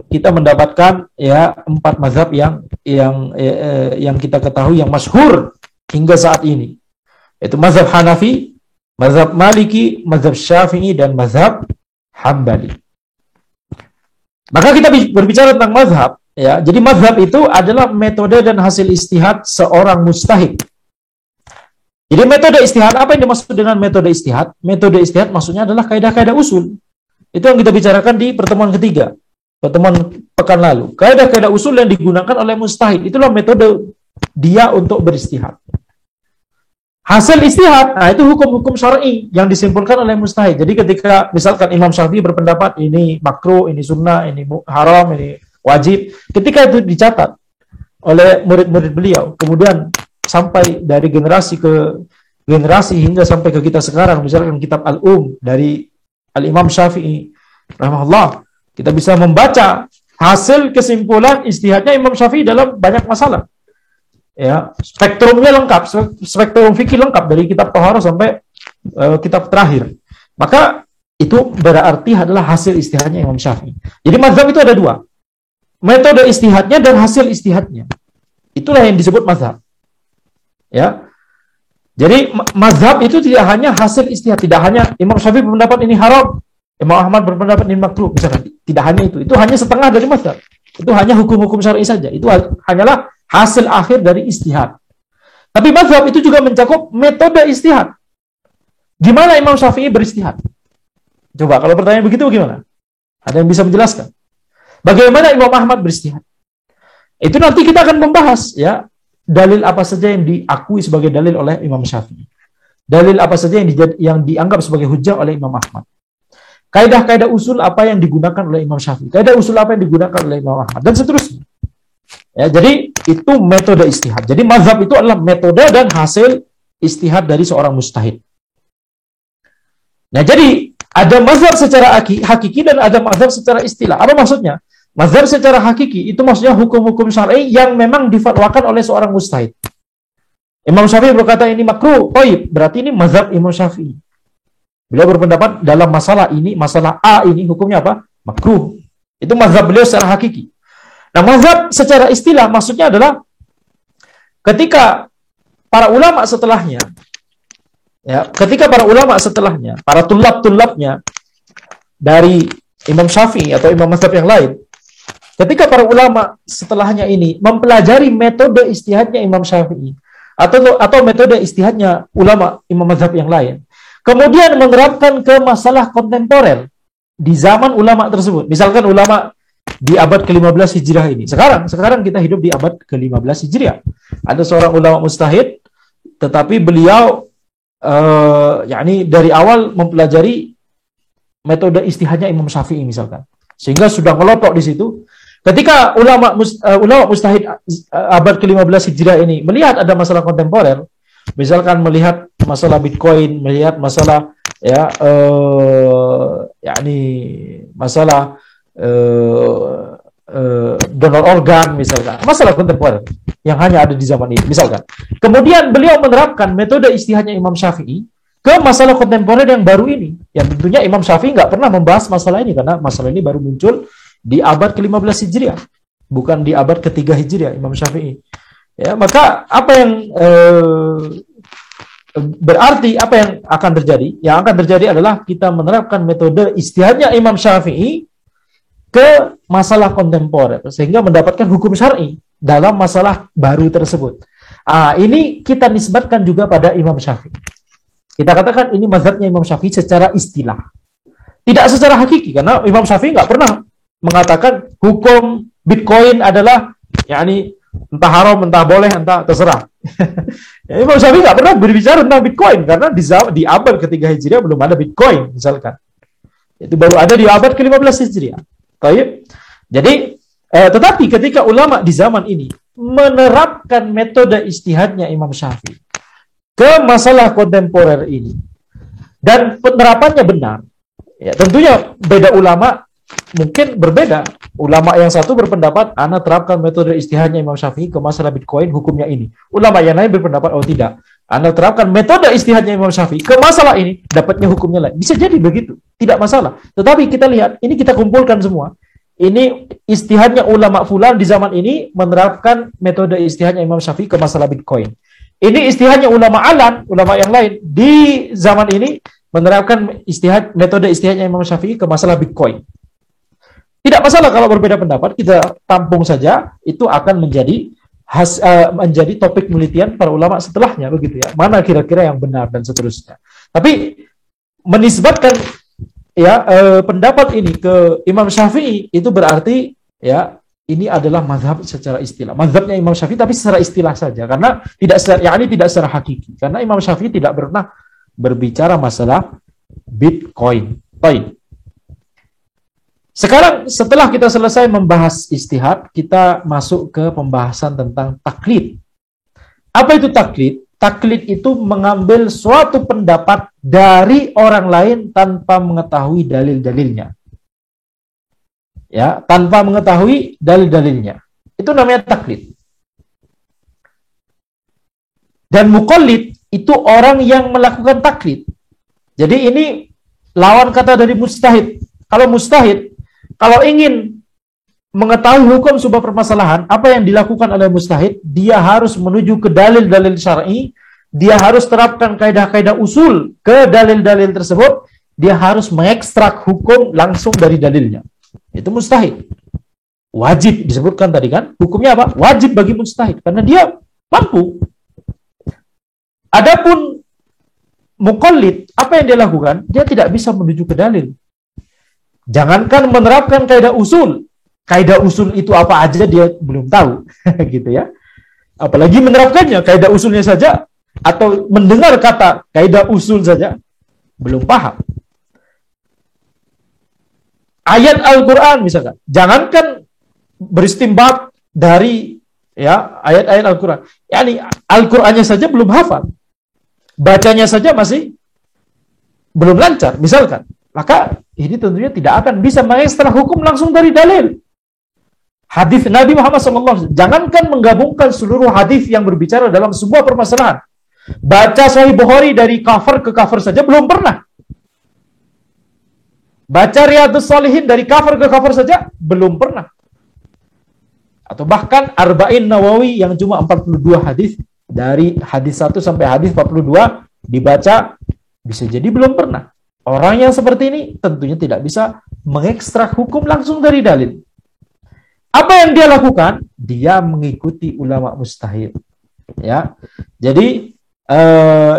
kita mendapatkan ya 4 mazhab yang kita ketahui yang masyhur hingga saat ini. Yaitu mazhab Hanafi, mazhab Maliki, mazhab Syafi'i, dan mazhab Hambali. Maka kita berbicara tentang mazhab, ya. Jadi mazhab itu adalah metode dan hasil istihad seorang mujtahid. Jadi metode istihad, apa yang dimaksud dengan metode istihad? Metode istihad maksudnya adalah kaidah-kaidah usul. Itu yang kita bicarakan di pertemuan ketiga, pertemuan pekan lalu. Kaidah-kaidah usul yang digunakan oleh mujtahid, itulah metode dia untuk beristihad. Hasil istihad, nah itu hukum-hukum syar'i yang disimpulkan oleh mujtahid. Jadi ketika misalkan Imam Syafi'i berpendapat ini makruh, ini sunnah, ini haram, ini wajib, ketika itu dicatat oleh murid-murid beliau, kemudian sampai dari generasi ke generasi hingga sampai ke kita sekarang, misalkan kitab dari Al-Imam Syafi'i rahimahullah, kita bisa membaca hasil kesimpulan istihadnya Imam Syafi'i dalam banyak masalah. Ya, spektrumnya lengkap, spektrum fikih lengkap dari kitab Thaharah sampai kitab terakhir. Maka itu berarti adalah hasil istihadnya Imam Syafi'i. Jadi mazhab itu ada 2. Metode istihadnya dan hasil istihadnya. Itulah yang disebut mazhab. Ya. Jadi mazhab itu tidak hanya hasil istihad, tidak hanya Imam Syafi'i berpendapat ini haram, Imam Ahmad berpendapat ini makruh, misalkan. Tidak hanya itu. Itu hanya setengah dari mazhab. Itu hanya hukum-hukum syar'i saja. Itu hanyalah hasil akhir dari istihad. Tapi mazhab itu juga mencakup metode istihad. Gimana Imam Syafi'i beristihad? Coba kalau pertanyaan begitu gimana? Ada yang bisa menjelaskan? Bagaimana Imam Ahmad beristihad? Itu nanti kita akan membahas, ya, dalil apa saja yang diakui sebagai dalil oleh Imam Syafi'i. Dalil apa saja yang dianggap sebagai hujjah oleh Imam Ahmad. Kaidah-kaidah usul apa yang digunakan oleh Imam Syafi'i. Kaidah usul apa yang digunakan oleh Imam Ahmad. Dan seterusnya. Ya, jadi itu metode istihad. Jadi mazhab itu adalah metode dan hasil istihad dari seorang mujtahid. Nah, jadi ada mazhab secara hakiki dan ada mazhab secara istilah. Apa maksudnya? Mazhab secara hakiki itu maksudnya hukum-hukum syar'i yang memang difatwakan oleh seorang mujtahid. Imam Syafi'i berkata ini makruh, thayyib, berarti ini mazhab Imam Syafi'i. Beliau berpendapat dalam masalah ini, masalah A ini hukumnya apa? Makruh. Itu mazhab beliau secara hakiki. Nah, mazhab secara istilah maksudnya adalah ketika para ulama setelahnya, ya, para tulab-tulabnya dari Imam Syafi'i atau imam mazhab yang lain, ketika para ulama setelahnya ini mempelajari metode istihadnya Imam Syafi'i atau metode istihadnya ulama imam mazhab yang lain, kemudian menerapkan ke masalah kontemporer di zaman ulama tersebut. Misalkan ulama di abad ke-15 Hijriah ini. Sekarang kita hidup di abad ke-15 Hijriah. Ada seorang ulama mujtahid, tetapi beliau yakni dari awal mempelajari metode istihadnya Imam Syafi'i misalkan. Sehingga sudah ngelotok di situ. Ketika ulama mujtahid abad ke-15 Hijriah ini melihat ada masalah kontemporer, misalkan melihat masalah Bitcoin, melihat masalah yakni masalah donor organ misalkan, masalah kontemporer yang hanya ada di zaman ini misalkan. Kemudian beliau menerapkan metode istihadnya Imam Syafi'i ke masalah kontemporer yang baru ini. Yang tentunya Imam Syafi'i nggak pernah membahas masalah ini karena masalah ini baru muncul di abad ke-15 Hijriah, bukan di abad ke-3 Hijriah Imam Syafi'i. Ya, maka apa yang berarti apa yang akan terjadi? Yang akan terjadi adalah kita menerapkan metode istihadnya Imam Syafi'i ke masalah kontemporer sehingga mendapatkan hukum syar'i dalam masalah baru tersebut. Ini kita nisbatkan juga pada Imam Syafi'i. Kita katakan ini mazhabnya Imam Syafi'i secara istilah, tidak secara hakiki, karena Imam Syafi'i nggak pernah mengatakan hukum Bitcoin adalah yakni entah haram, entah boleh, entah terserah. Ya, Imam Syafi'i nggak pernah berbicara tentang Bitcoin karena di abad ke-3 Hijriah belum ada Bitcoin misalkan. Itu baru ada di abad ke-15 Hijriah. Baik. Jadi, tetapi ketika ulama di zaman ini menerapkan metode istihadnya Imam Syafi'i ke masalah kontemporer ini dan penerapannya benar, ya tentunya beda ulama mungkin berbeda. Ulama yang satu berpendapat ana terapkan metode istihadnya Imam Syafi'i ke masalah Bitcoin hukumnya ini. Ulama yang lain berpendapat oh tidak, ana terapkan metode istihadnya Imam Syafi'i ke masalah ini dapatnya hukumnya lain. Bisa jadi begitu, tidak masalah. Tetapi kita lihat ini, kita kumpulkan semua. ini ijtihadnya ulama fulan di zaman ini menerapkan metode ijtihadnya Imam Syafi'i ke masalah Bitcoin. Ini ijtihadnya ulama alam, ulama yang lain di zaman ini menerapkan metode ijtihadnya Imam Syafi'i ke masalah Bitcoin. Tidak masalah kalau berbeda pendapat, kita tampung saja, itu akan menjadi topik penelitian para ulama setelahnya, begitu ya. Mana kira-kira yang benar dan seterusnya. Tapi menisbatkan pendapat ini ke Imam Syafi'i itu berarti ya ini adalah mazhab secara istilah. Mazhabnya Imam Syafi'i tapi secara istilah saja, karena tidak secara hakiki. Karena Imam Syafi'i tidak pernah berbicara masalah Bitcoin. Baik. Sekarang setelah kita selesai membahas ijtihad, kita masuk ke pembahasan tentang taklid. Apa itu taklid? Taklid itu mengambil suatu pendapat dari orang lain tanpa mengetahui dalil-dalilnya. Ya, tanpa mengetahui dalil-dalilnya. Itu namanya taklid. Dan muqallid itu orang yang melakukan taklid. Jadi ini lawan kata dari mustahid. Kalau mustahid, kalau ingin mengetahui hukum sebuah permasalahan, apa yang dilakukan oleh mustahid? Dia harus menuju ke dalil-dalil syar'i, dia harus terapkan kaidah-kaidah usul ke dalil-dalil tersebut, dia harus mengekstrak hukum langsung dari dalilnya. Itu mustahid. Wajib disebutkan tadi kan? Hukumnya apa? Wajib bagi mustahid karena dia mampu. Adapun muqallid, apa yang dia lakukan? Dia tidak bisa menuju ke dalil. Jangankan menerapkan kaidah usul. Kaidah usul itu apa aja dia belum tahu, gitu ya. Apalagi menerapkannya, kaidah usulnya saja atau mendengar kata kaidah usul saja belum paham. Ayat Al-Qur'an misalkan, jangankan beristimbat dari ya ayat-ayat Al-Qur'an. Yani Al-Qur'annya saja belum hafal. Bacanya saja masih belum lancar, misalkan. Maka ini tentunya tidak akan bisa mengekstrak hukum langsung dari dalil. Hadis Nabi Muhammad SAW. Jangankan menggabungkan seluruh hadis yang berbicara dalam sebuah permasalahan. Baca Sahih Bukhari dari cover ke cover saja belum pernah. Baca Riyadhus Shalihin dari cover ke cover saja belum pernah. Atau bahkan Arba'in Nawawi yang cuma 42 hadis, dari hadis 1 sampai hadis 42 dibaca, bisa jadi belum pernah. Orang yang seperti ini tentunya tidak bisa mengekstrak hukum langsung dari dalil. Apa yang dia lakukan? Dia mengikuti ulama mustahid. Ya, jadi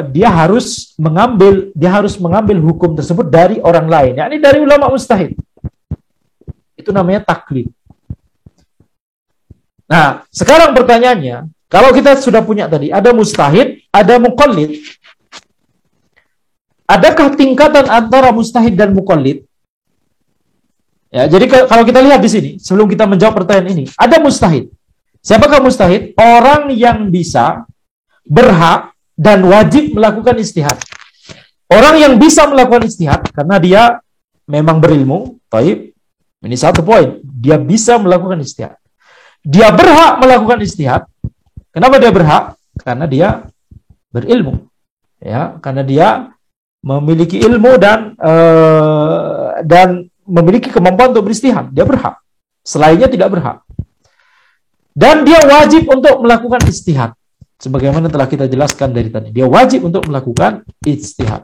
dia harus mengambil hukum tersebut dari orang lain, yakni dari ulama mustahid. Itu namanya taklid. Nah, sekarang pertanyaannya, kalau kita sudah punya tadi, ada mustahid, ada muqallid. Adakah tingkatan antara mustahid dan muqallid? Ya, jadi kalau kita lihat di sini, sebelum kita menjawab pertanyaan ini, ada mustahid. Siapakah mustahid? Orang yang bisa, berhak, dan wajib melakukan ijtihad. Orang yang bisa melakukan ijtihad, karena dia memang berilmu, taib. Ini satu poin, dia bisa melakukan ijtihad. Dia berhak melakukan ijtihad. Kenapa dia berhak? Karena dia berilmu. Ya, karena dia memiliki ilmu dan memiliki kemampuan untuk beristihad, dia berhak. Selainnya tidak berhak. Dan dia wajib untuk melakukan ijtihad. Sebagaimana telah kita jelaskan dari tadi. Dia wajib untuk melakukan ijtihad.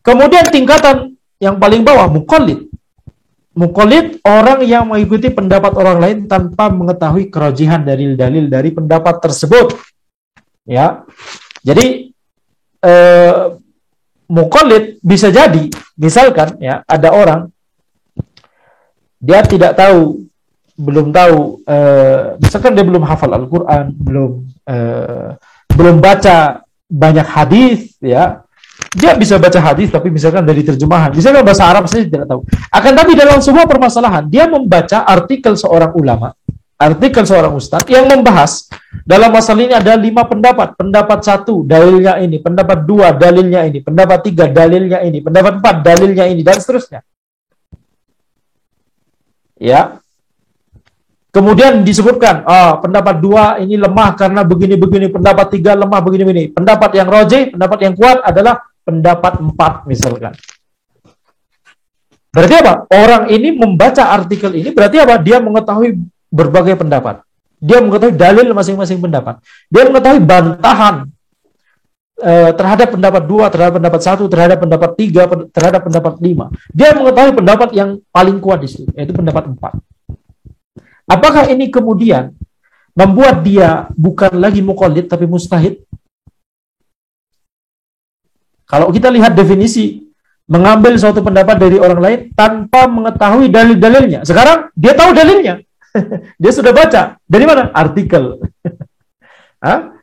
Kemudian tingkatan yang paling bawah, muqallid. Muqallid, orang yang mengikuti pendapat orang lain tanpa mengetahui kerojihan dalil-dalil dari pendapat tersebut. Ya. Jadi, muqallid bisa jadi, misalkan ya, ada orang dia tidak tahu, belum tahu, misalkan dia belum hafal Al-Quran, belum baca banyak hadis, ya, dia bisa baca hadis, tapi misalkan dari terjemahan, misalkan bahasa Arab saya tidak tahu. Akan tapi dalam sebuah permasalahan, dia membaca artikel seorang ulama, artikel seorang ustadz yang membahas dalam masalah ini ada 5 pendapat. Pendapat 1 dalilnya ini, pendapat 2 dalilnya ini, pendapat 3 dalilnya ini, pendapat 4 dalilnya ini, dan seterusnya. Ya. Kemudian disebutkan, pendapat 2 ini lemah karena begini-begini, pendapat 3 lemah begini-begini. Pendapat yang rajih, pendapat yang kuat adalah pendapat 4 misalkan. Berarti apa? Orang ini membaca artikel ini berarti apa? Dia mengetahui berbagai pendapat. Dia mengetahui dalil masing-masing pendapat. Dia mengetahui bantahan terhadap pendapat 2, terhadap pendapat 1, terhadap pendapat 3, terhadap pendapat 5. Dia mengetahui pendapat yang paling kuat di situ, yaitu pendapat 4. Apakah ini kemudian membuat dia bukan lagi muqallid tapi mustahid? Kalau kita lihat definisi mengambil suatu pendapat dari orang lain tanpa mengetahui dalil-dalilnya. Sekarang dia tahu dalilnya. Dia sudah baca. Dari mana? Artikel. Hah?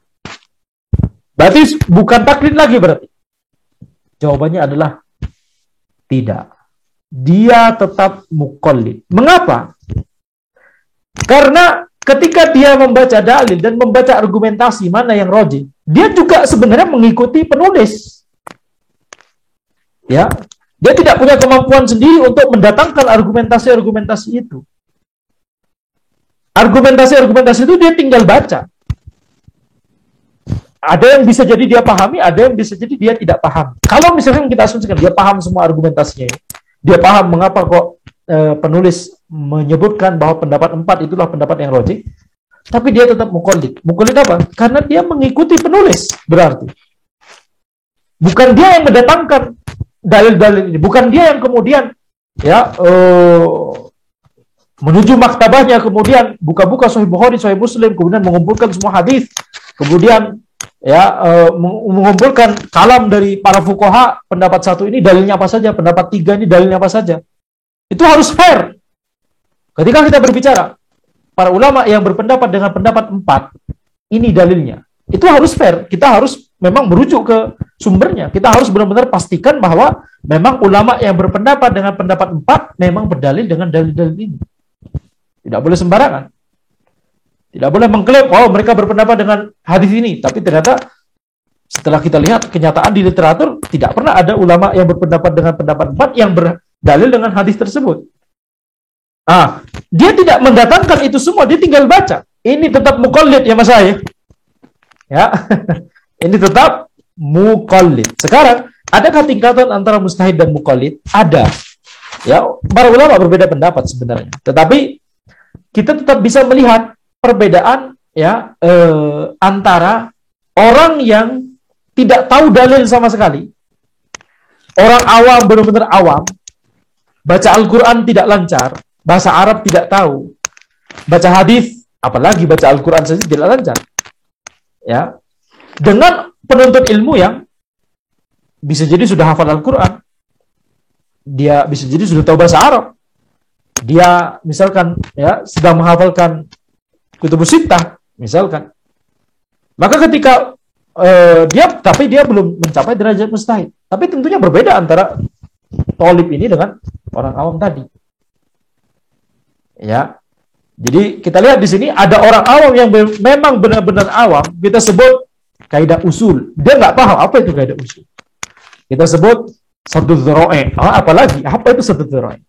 Berarti bukan taklid lagi berarti. Jawabannya adalah tidak. Dia tetap muqallid. Mengapa? Karena ketika dia membaca dalil dan membaca argumentasi mana yang rajih, dia juga sebenarnya mengikuti penulis. Ya, dia tidak punya kemampuan sendiri untuk mendatangkan argumentasi-argumentasi itu. Argumentasi-argumentasi itu dia tinggal baca. Ada yang bisa jadi dia pahami, ada yang bisa jadi dia tidak paham. Kalau misalnya kita asumsikan dia paham semua argumentasinya, dia paham mengapa kok penulis menyebutkan bahwa pendapat 4 itulah pendapat yang rajih, tapi dia tetap muqallid. Muqallid apa? Karena dia mengikuti penulis, berarti. Bukan dia yang mendatangkan dalil-dalil ini, bukan dia yang kemudian ya menuju maktabahnya, kemudian buka-buka Sahih Bukhari, Sahih Muslim, kemudian mengumpulkan semua hadis, kemudian ya mengumpulkan kalam dari para fuqaha, pendapat 1 ini dalilnya apa saja, pendapat 3 ini dalilnya apa saja. Itu harus fair. Ketika kita berbicara para ulama yang berpendapat dengan pendapat 4 ini dalilnya, itu harus fair. Kita harus memang merujuk ke sumbernya. Kita harus benar-benar pastikan bahwa memang ulama yang berpendapat dengan pendapat 4 memang berdalil dengan dalil-dalil ini. Tidak boleh sembarangan. Tidak boleh mengklaim, oh mereka berpendapat dengan hadis ini, tapi ternyata setelah kita lihat kenyataan di literatur tidak pernah ada ulama yang berpendapat dengan pendapat 4 yang berdalil dengan hadis tersebut. Dia tidak mendatangkan itu semua, dia tinggal baca. Ini tetap muqallid ya Mas Syahih. Ya. Ini tetap muqallid. Sekarang, adakah tingkatan antara mustahid dan muqallid? Ada. Ya, para ulama berbeda pendapat sebenarnya. Tetapi kita tetap bisa melihat perbedaan ya antara orang yang tidak tahu dalil sama sekali, orang awam, benar-benar awam, baca Al-Quran tidak lancar, bahasa Arab tidak tahu, baca hadis, apalagi baca Al-Quran saja tidak lancar, ya, dengan penuntut ilmu yang bisa jadi sudah hafal Al-Quran, dia bisa jadi sudah tahu bahasa Arab, dia misalkan ya sedang menghafalkan Kutubus Sittah, misalkan. Maka ketika tapi dia belum mencapai derajat mustahid. Tapi tentunya berbeda antara thalib ini dengan orang awam tadi. Ya. Jadi kita lihat di sini ada orang awam yang memang benar-benar awam, kita sebut kaidah usul. Dia nggak paham apa itu kaidah usul. Kita sebut saddud dzara'i. Apalagi apa itu saddud dzara'i?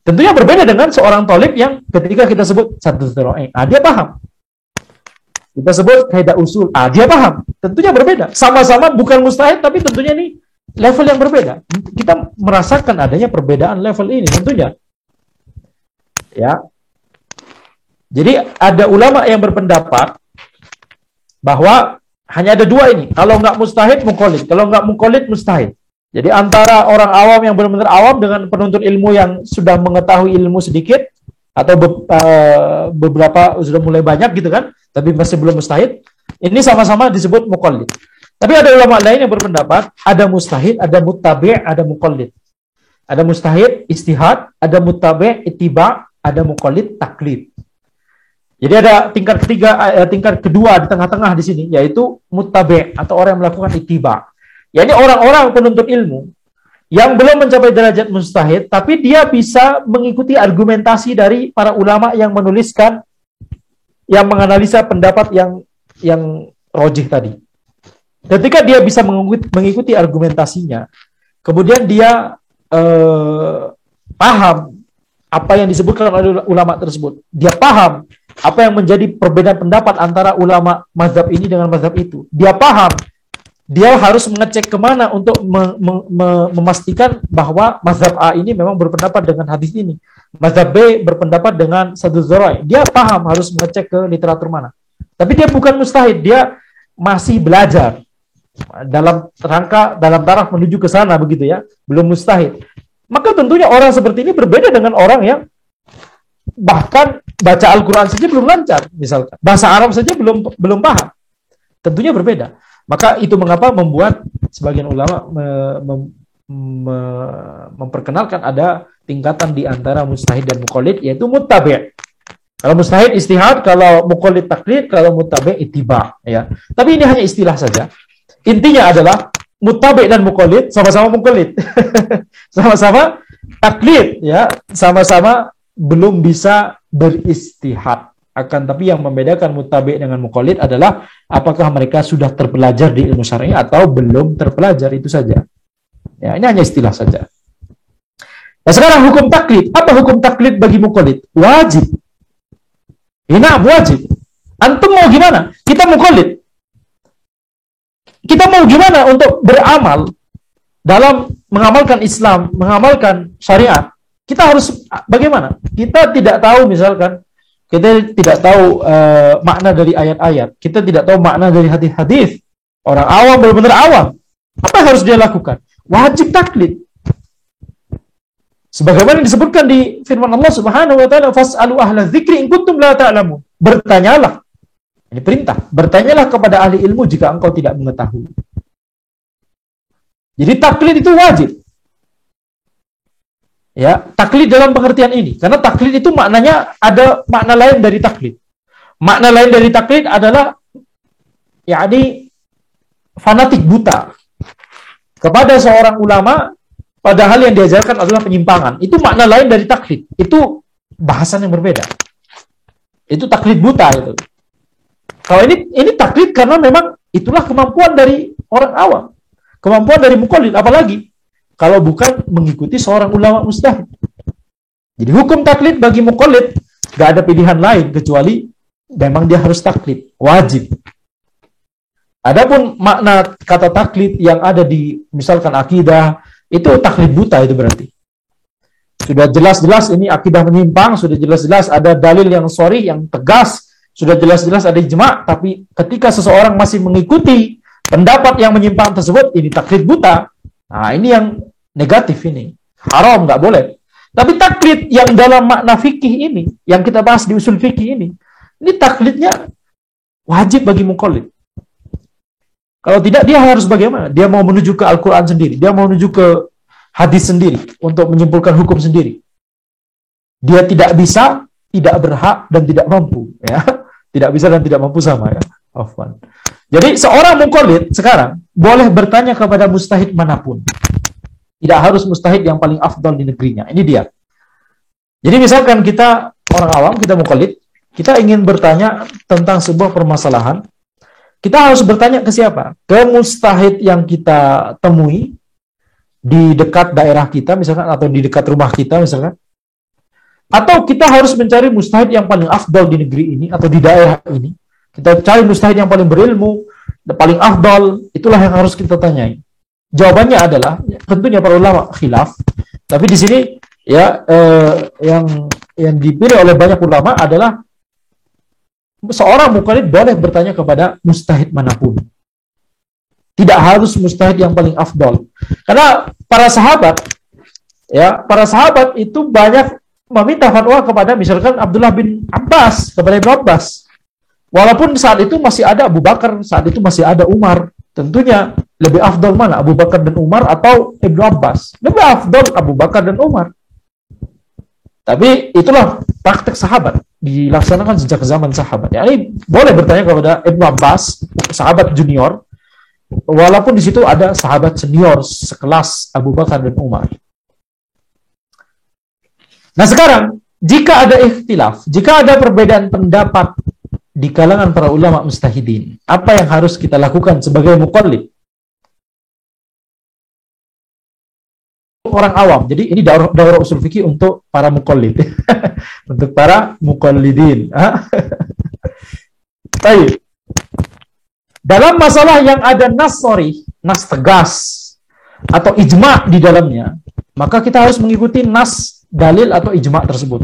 Tentunya berbeda dengan seorang thalib yang ketika kita sebut saddud dzara'i, dia paham. Kita sebut kaidah usul, dia paham. Tentunya berbeda. Sama-sama bukan mustahid, tapi tentunya ini level yang berbeda. Kita merasakan adanya perbedaan level ini, tentunya. Ya. Jadi ada ulama yang berpendapat bahwa hanya ada 2 ini. Kalau nggak mustahid, muqallid. Kalau nggak muqallid, mustahid. Jadi antara orang awam yang benar-benar awam dengan penuntut ilmu yang sudah mengetahui ilmu sedikit atau beberapa sudah mulai banyak gitu kan, tapi masih belum mustahid, ini sama-sama disebut muqallid. Tapi ada ulama lain yang berpendapat ada mustahid, ada muttabi', ada muqallid. Ada mustahid istihad, ada muttabi' ittiba', ada muqallid taklid. Jadi ada tingkat kedua di tengah-tengah di sini, yaitu muttabi' atau orang yang melakukan ittiba'. Ya, ini orang-orang penuntut ilmu yang belum mencapai derajat mustahid, tapi dia bisa mengikuti argumentasi dari para ulama yang menuliskan, yang menganalisa pendapat yang rajih tadi. Ketika dia bisa mengikuti argumentasinya, kemudian dia paham apa yang disebutkan oleh ulama tersebut. Dia paham apa yang menjadi perbedaan pendapat antara ulama mazhab ini dengan mazhab itu. Dia paham dia harus mengecek kemana untuk memastikan bahwa mazhab A ini memang berpendapat dengan hadis ini, mazhab B berpendapat dengan satu zorai. Dia paham harus mengecek ke literatur mana. Tapi dia bukan mustahid, dia masih belajar dalam taraf menuju ke sana, begitu ya, belum mustahid. Maka tentunya orang seperti ini berbeda dengan orang yang bahkan baca Al-Quran saja belum lancar, misalkan bahasa Arab saja belum paham. Tentunya berbeda. Maka itu mengapa membuat sebagian ulama memperkenalkan ada tingkatan di antara mustahid dan muqallid, yaitu muttabi'. Kalau mustahid istihad, kalau muqallid taklid, kalau muttabi' ittiba', ya. Tapi ini hanya istilah saja. Intinya adalah muttabi' dan muqallid sama-sama muqallid. Sama-sama taklid, ya, sama-sama belum bisa beristihad. Akan tapi yang membedakan muttabi' dengan muqallid adalah apakah mereka sudah terpelajar di ilmu syar'i atau belum terpelajar, itu saja. Ya, ini hanya istilah saja. Nah, sekarang hukum taklid. Apa hukum taklid bagi muqallid? Wajib. Ini wajib. Antum mau gimana? Kita muqallid. Kita mau gimana untuk beramal dalam mengamalkan Islam, mengamalkan syariat? Kita harus bagaimana? Kita tidak tahu, misalkan kita tidak tahu makna dari ayat-ayat. Kita tidak tahu makna dari hadis-hadis. Orang awam, benar-benar awam. Apa yang harus dia lakukan? Wajib taklid. Sebagaimana disebutkan di firman Allah Subhanahu wa taala, "Fas'alu ahla dzikri in kuntum la ta'lamun." Bertanyalah. Ini perintah. Bertanyalah kepada ahli ilmu jika engkau tidak mengetahui. Jadi taklid itu wajib. Ya, taklid dalam pengertian ini, karena taklid itu maknanya ada makna lain dari taklid. Makna lain dari taklid adalah yakni fanatik buta kepada seorang ulama padahal yang diajarkan adalah penyimpangan. Itu makna lain dari taklid. Itu bahasan yang berbeda. Itu taklid buta itu. Kalau ini taklid karena memang itulah kemampuan dari orang awam. Kemampuan dari muqallid, apalagi kalau bukan mengikuti seorang ulama mustahid. Jadi hukum taklid bagi muqallid gak ada pilihan lain kecuali memang dia harus taklid, wajib. Adapun makna kata taklid yang ada di misalkan akidah, itu taklid buta itu berarti. Sudah jelas-jelas ini akidah menyimpang, sudah jelas-jelas ada dalil yang sharih, yang tegas, sudah jelas-jelas ada ijma', tapi ketika seseorang masih mengikuti pendapat yang menyimpang tersebut, ini taklid buta. Nah, ini yang negatif ini. Haram, nggak boleh. Tapi taklid yang dalam makna fikih ini, yang kita bahas di usul fikih ini taklidnya wajib bagi muqallid. Kalau tidak, dia harus bagaimana? Dia mau menuju ke Al-Quran sendiri, dia mau menuju ke hadis sendiri untuk menyimpulkan hukum sendiri. Dia tidak bisa, tidak berhak, dan tidak mampu. Ya, tidak bisa dan tidak mampu sama, ya. Afwan. Jadi seorang muqallid sekarang boleh bertanya kepada mustahid manapun. Tidak harus mustahid yang paling afdal di negerinya. Ini dia. Jadi misalkan kita orang awam, kita muqallid, kita ingin bertanya tentang sebuah permasalahan, kita harus bertanya ke siapa? Ke mustahid yang kita temui di dekat daerah kita misalkan, atau di dekat rumah kita misalkan. Atau kita harus mencari mustahid yang paling afdal di negeri ini atau di daerah ini. Kita cari mustahid yang paling berilmu, paling afdal, itulah yang harus kita tanyai. Jawabannya adalah tentunya para ulama khilaf, tapi di sini ya yang dipilih oleh banyak ulama adalah seorang muqallid boleh bertanya kepada mustahid manapun. Tidak harus mustahid yang paling afdal. Karena para sahabat itu banyak meminta fatwa kepada misalkan Abdullah bin Abbas, kepada Ibnu Abbas. Walaupun saat itu masih ada Abu Bakar, saat itu masih ada Umar. Tentunya lebih afdal mana? Abu Bakar dan Umar atau Ibnu Abbas? Lebih afdal Abu Bakar dan Umar. Tapi itulah praktek sahabat, dilaksanakan sejak zaman sahabat. Ya, ini boleh bertanya kepada Ibnu Abbas, sahabat junior, walaupun di situ ada sahabat senior sekelas Abu Bakar dan Umar. Nah sekarang, jika ada ikhtilaf, jika ada perbedaan pendapat di kalangan para ulama mustahidin, apa yang harus kita lakukan sebagai muqallid? Orang awam. Jadi ini daurah usul fikih untuk para muqallid. Untuk para muqallidin. Baik. Dalam masalah yang ada nas sorry, nas tegas atau ijma di dalamnya, maka kita harus mengikuti nas, dalil atau ijma tersebut.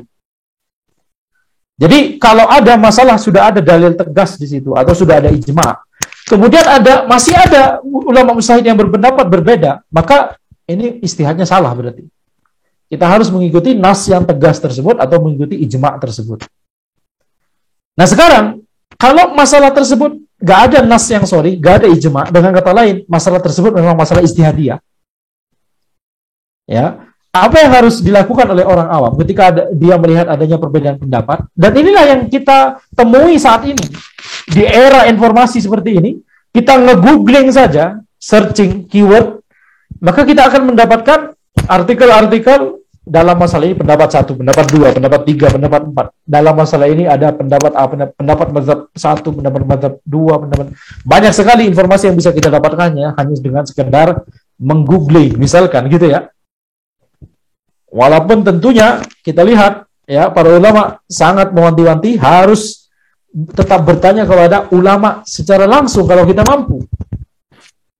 Jadi kalau ada masalah sudah ada dalil tegas di situ atau sudah ada ijma, kemudian masih ada ulama mujtahid yang berpendapat berbeda, maka ini ijtihadnya salah berarti. Kita harus mengikuti nas yang tegas tersebut atau mengikuti ijma tersebut. Nah sekarang, kalau masalah tersebut gak ada nas yang gak ada ijma, dengan kata lain, masalah tersebut memang masalah ijtihadiyah. Ya, apa yang harus dilakukan oleh orang awam ketika dia melihat adanya perbedaan pendapat? Dan inilah yang kita temui saat ini. Di era informasi seperti ini, kita nge-googling saja, searching keyword, maka kita akan mendapatkan artikel-artikel dalam masalah ini pendapat 1, pendapat 2, pendapat 3, pendapat 4. Dalam masalah ini ada pendapat A, pendapat mazhab 1, pendapat mazhab 2, pendapat. Banyak sekali informasi yang bisa kita dapatkannya hanya dengan sekedar menggoogling, misalkan gitu ya. Walaupun tentunya kita lihat ya para ulama sangat mewanti-wanti harus tetap bertanya kepada ulama secara langsung kalau kita mampu.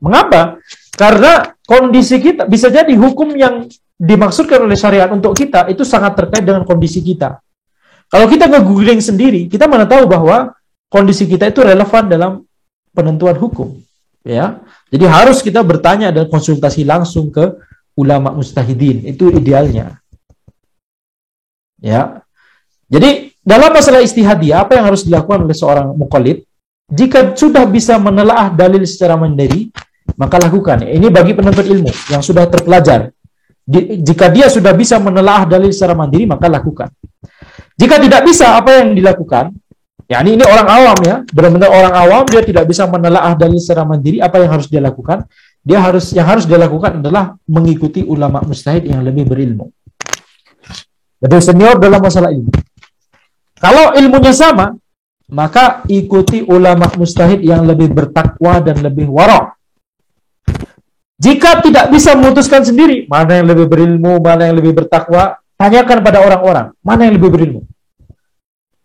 Mengapa? Karena kondisi kita bisa jadi hukum yang dimaksudkan oleh syariat untuk kita itu sangat terkait dengan kondisi kita. Kalau kita nge-googling sendiri, kita mana tahu bahwa kondisi kita itu relevan dalam penentuan hukum, ya. Jadi harus kita bertanya dan konsultasi langsung ke ulama mujtahidin, itu idealnya. Ya. Jadi dalam masalah ijtihadiyah, apa yang harus dilakukan oleh seorang muqallid? Jika sudah bisa menelaah dalil secara mandiri, maka lakukan. Ini bagi penuntut ilmu yang sudah terpelajar. Jika dia sudah bisa menelaah dalil secara mandiri, maka lakukan. Jika tidak bisa, apa yang dilakukan? Ya, ini orang awam ya, benar-benar orang awam, dia tidak bisa menelaah dalil secara mandiri, apa yang harus dia lakukan? Yang harus dia lakukan adalah mengikuti ulama mujtahid yang lebih berilmu. Lebih senior dalam masalah ilmu. Kalau ilmunya sama, maka ikuti ulama mujtahid yang lebih bertakwa dan lebih wara'. Jika tidak bisa memutuskan sendiri, mana yang lebih berilmu, mana yang lebih bertakwa, tanyakan pada orang-orang, mana yang lebih berilmu.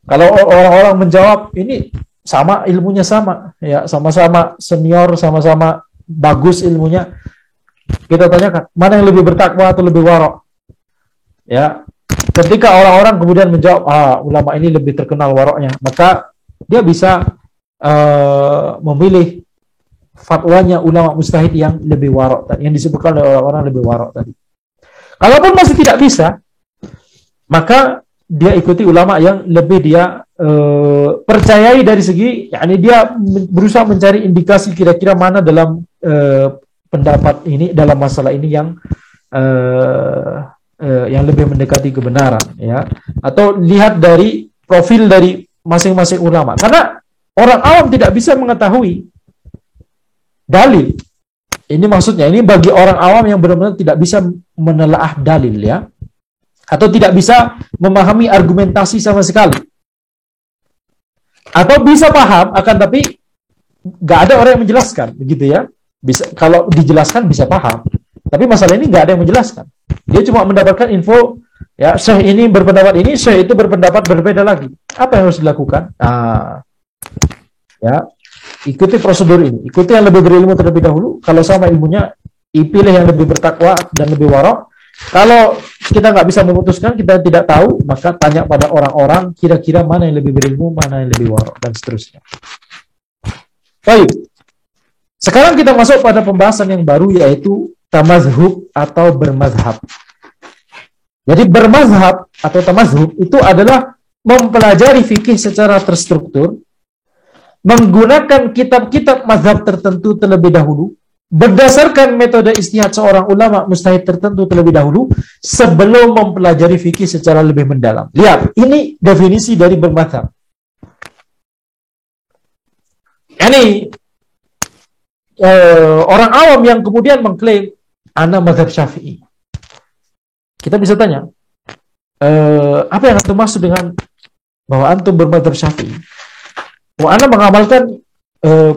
Kalau orang-orang menjawab, ini sama ilmunya sama, ya sama-sama senior, sama-sama bagus ilmunya, kita tanyakan, mana yang lebih bertakwa atau lebih wara'. Ya, ketika orang-orang kemudian menjawab, ulama ini lebih terkenal waroknya, maka dia bisa memilih fatwanya ulama mujtahid yang lebih warok tadi, yang disebutkan oleh orang-orang lebih warok tadi. Kalaupun masih tidak bisa, maka dia ikuti ulama yang lebih dia percayai dari segi, yakni dia berusaha mencari indikasi kira-kira mana dalam pendapat ini, dalam masalah ini yang lebih mendekati kebenaran, ya, atau lihat dari profil dari masing-masing ulama. Karena orang awam tidak bisa mengetahui dalil. Ini maksudnya, ini bagi orang awam yang benar-benar tidak bisa menelaah dalil, ya, atau tidak bisa memahami argumentasi sama sekali, atau bisa paham akan tapi nggak ada orang yang menjelaskan, begitu ya. Bisa, kalau dijelaskan bisa paham, tapi masalah ini nggak ada yang menjelaskan. Dia cuma mendapatkan info, ya, syekh ini berpendapat ini, syekh itu berpendapat berbeda lagi. Apa yang harus dilakukan? Ya, ikuti prosedur ini. Ikuti yang lebih berilmu terlebih dahulu. Kalau sama ilmunya, pilih yang lebih bertakwa dan lebih warok. Kalau kita nggak bisa memutuskan, kita tidak tahu, maka tanya pada orang-orang, kira-kira mana yang lebih berilmu, mana yang lebih warok, dan seterusnya. Baik. Sekarang kita masuk pada pembahasan yang baru, yaitu tamazhub atau bermazhab. Jadi bermazhab atau tamazhub itu adalah mempelajari fikih secara terstruktur, menggunakan kitab-kitab mazhab tertentu terlebih dahulu, berdasarkan metode ijtihad seorang ulama mujtahid tertentu terlebih dahulu, sebelum mempelajari fikih secara lebih mendalam. Lihat, ini definisi dari bermazhab. Ini orang awam yang kemudian mengklaim ana mazhab Syafi'i. Kita bisa tanya, apa yang antum maksud dengan bahwa antum bermazhab Syafi'i? Anda mengamalkan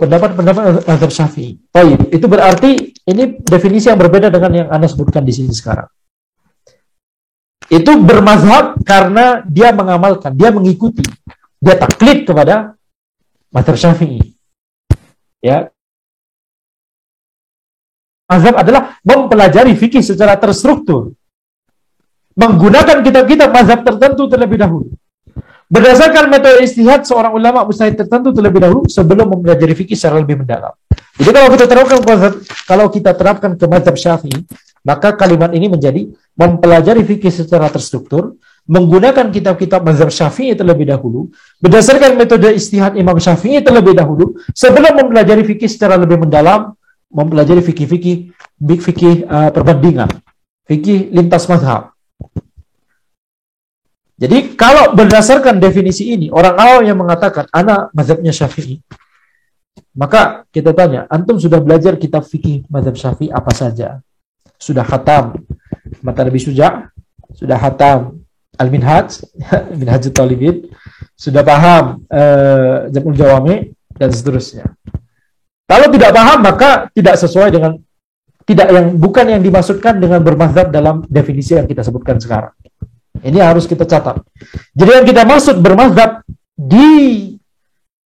pendapat-pendapat mazhab Syafi'i. Baik, itu berarti ini definisi yang berbeda dengan yang Anda sebutkan di sini sekarang. Itu bermazhab karena dia mengamalkan, dia mengikuti, dia taklid kepada mazhab Syafi'i. Ya, mazhab adalah mempelajari fikih secara terstruktur, menggunakan kitab-kitab mazhab tertentu terlebih dahulu. Berdasarkan metode istihad seorang ulama mujtahid tertentu terlebih dahulu sebelum mempelajari fikih secara lebih mendalam. Jadi kalau kita terapkan ke mazhab Syafi'i, maka kalimat ini menjadi mempelajari fikih secara terstruktur, menggunakan kitab-kitab mazhab Syafi'i terlebih dahulu, berdasarkan metode istihad Imam Syafi'i terlebih dahulu sebelum mempelajari fikih secara lebih mendalam, mempelajari fikih perbandingan, fikih lintas mazhab. Jadi kalau berdasarkan definisi ini, orang awam yang mengatakan ana mazhabnya Syafi'i, maka kita tanya, antum sudah belajar kitab fikih mazhab Syafi'i apa saja? Sudah khatam Mata Nabi Suja', sudah khatam Al-Minhaj, Minhajut Talibin, sudah paham Jam'ul Jawami, dan seterusnya. Kalau tidak paham, maka tidak sesuai dengan, bukan yang dimaksudkan dengan bermazhab dalam definisi yang kita sebutkan sekarang. Ini harus kita catat. Jadi yang kita maksud bermazhab di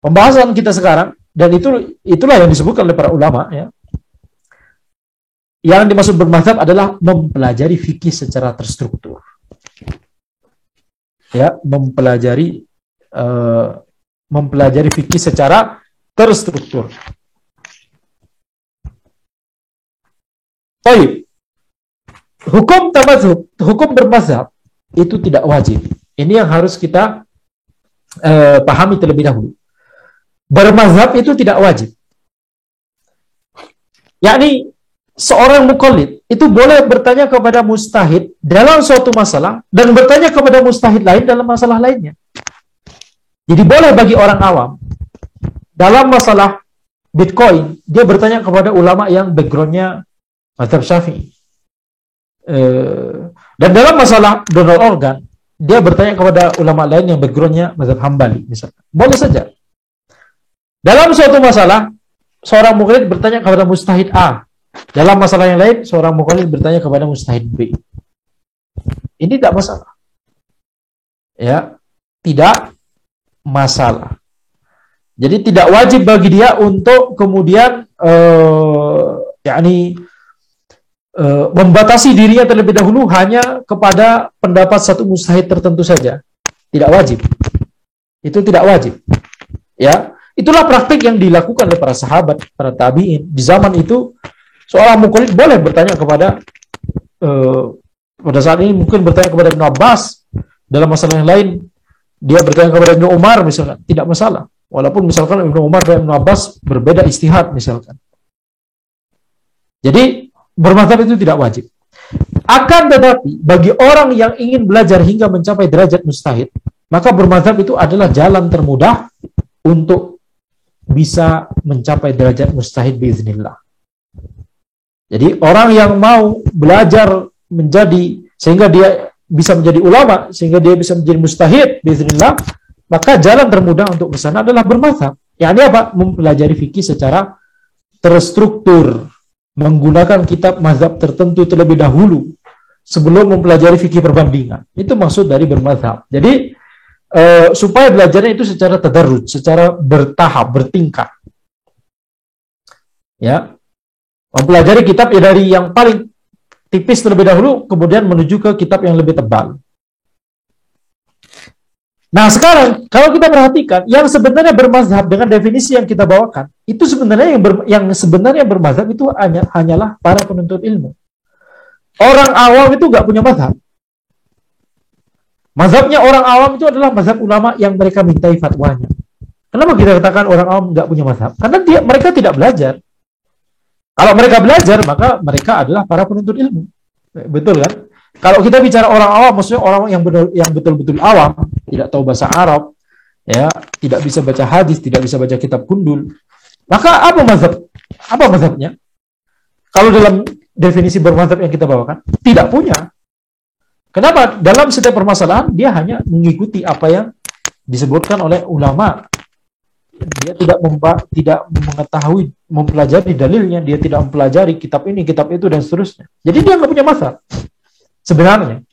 pembahasan kita sekarang, dan itulah yang disebutkan oleh para ulama, ya. Yang dimaksud bermazhab adalah mempelajari fikih secara terstruktur. Ya, mempelajari fikih secara terstruktur. Baik. Hukum bermazhab itu tidak wajib. Ini yang harus kita pahami terlebih dahulu. Bermazhab itu tidak wajib. Yakni seorang muqallid itu boleh bertanya kepada mujtahid dalam suatu masalah dan bertanya kepada mujtahid lain dalam masalah lainnya. Jadi boleh bagi orang awam dalam masalah Bitcoin dia bertanya kepada ulama yang backgroundnya mazhab Syafi'i. Dan dalam masalah donor organ, dia bertanya kepada ulama lain yang backgroundnya mazhab Hambali, misalkan. Boleh saja. Dalam suatu masalah, seorang muqallid bertanya kepada mujtahid A. Dalam masalah yang lain, seorang muqallid bertanya kepada mujtahid B. Ini tidak masalah. Ya, tidak masalah. Jadi tidak wajib bagi dia untuk kemudian membatasi dirinya terlebih dahulu hanya kepada pendapat satu mujtahid tertentu saja. Tidak wajib. Itu tidak wajib. Ya, itulah praktik yang dilakukan oleh para sahabat, para tabi'in. Di zaman itu seorang muqallid boleh bertanya kepada pada saat ini mungkin bertanya kepada Ibnu Abbas, dalam masalah yang lain dia bertanya kepada Ibnu Umar misalkan, tidak masalah. Walaupun misalkan Ibnu Umar dan Ibnu Abbas berbeda istihad misalkan. Jadi bermazhab itu tidak wajib. Akan tetapi bagi orang yang ingin belajar hingga mencapai derajat mujtahid, maka bermazhab itu adalah jalan termudah untuk bisa mencapai derajat mujtahid biiznillah. Jadi orang yang mau belajar sehingga dia bisa menjadi ulama, sehingga dia bisa menjadi mujtahid biiznillah, maka jalan termudah untuk ke sana adalah bermazhab. Yakni apa? Mempelajari fikih secara terstruktur, menggunakan kitab mazhab tertentu terlebih dahulu sebelum mempelajari fikih perbandingan. Itu maksud dari bermazhab. Jadi supaya belajarnya itu secara tadarruj, secara bertahap, bertingkat. Ya. Mempelajari kitab ya dari yang paling tipis terlebih dahulu, kemudian menuju ke kitab yang lebih tebal. Nah sekarang kalau kita perhatikan yang sebenarnya bermazhab dengan definisi yang kita bawakan, itu sebenarnya yang sebenarnya bermazhab itu hanyalah para penuntut ilmu. Orang awam itu nggak punya mazhab. Mazhabnya orang awam itu adalah mazhab ulama yang mereka mintai fatwanya. Kenapa kita katakan orang awam nggak punya mazhab? Karena mereka tidak belajar. Kalau mereka belajar, maka mereka adalah para penuntut ilmu. Betul kan? Kalau kita bicara orang awam, maksudnya orang yang betul-betul awam, tidak tahu bahasa Arab, ya, tidak bisa baca hadis, tidak bisa baca kitab kundul. Maka apa mazhab? Apa mazhabnya? Kalau dalam definisi bermazhab yang kita bawakan, tidak punya. Kenapa? Dalam setiap permasalahan dia hanya mengikuti apa yang disebutkan oleh ulama. Dia tidak mengetahui, mempelajari dalilnya, dia tidak mempelajari kitab ini, kitab itu dan seterusnya. Jadi dia nggak punya mazhab sebenarnya.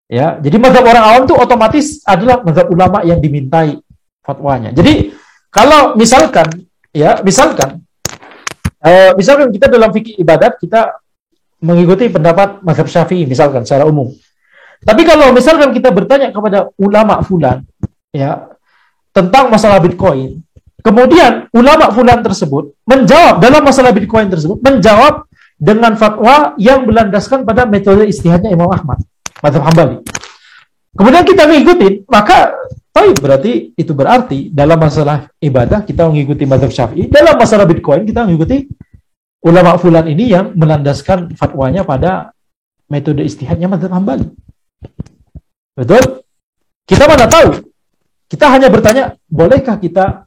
Ya, jadi mazhab orang awam itu otomatis adalah mazhab ulama yang dimintai fatwanya. Jadi kalau misalkan Ya, misalkan kita dalam fikih ibadat kita mengikuti pendapat mazhab Syafi'i misalkan secara umum. Tapi kalau misalkan kita bertanya kepada ulama fulan ya tentang masalah Bitcoin, kemudian ulama fulan tersebut menjawab dalam masalah Bitcoin tersebut menjawab dengan fatwa yang berlandaskan pada metode ijtihadnya Imam Ahmad, mazhab Hambali. Kemudian kita mengikuti, maka berarti itu berarti dalam masalah ibadah kita mengikuti mazhab Syafi'i, dalam masalah Bitcoin kita mengikuti ulama fulan ini yang melandaskan fatwanya pada metode ijtihadnya mazhab Hambali. Betul? Kita mana tahu? Kita hanya bertanya, bolehkah kita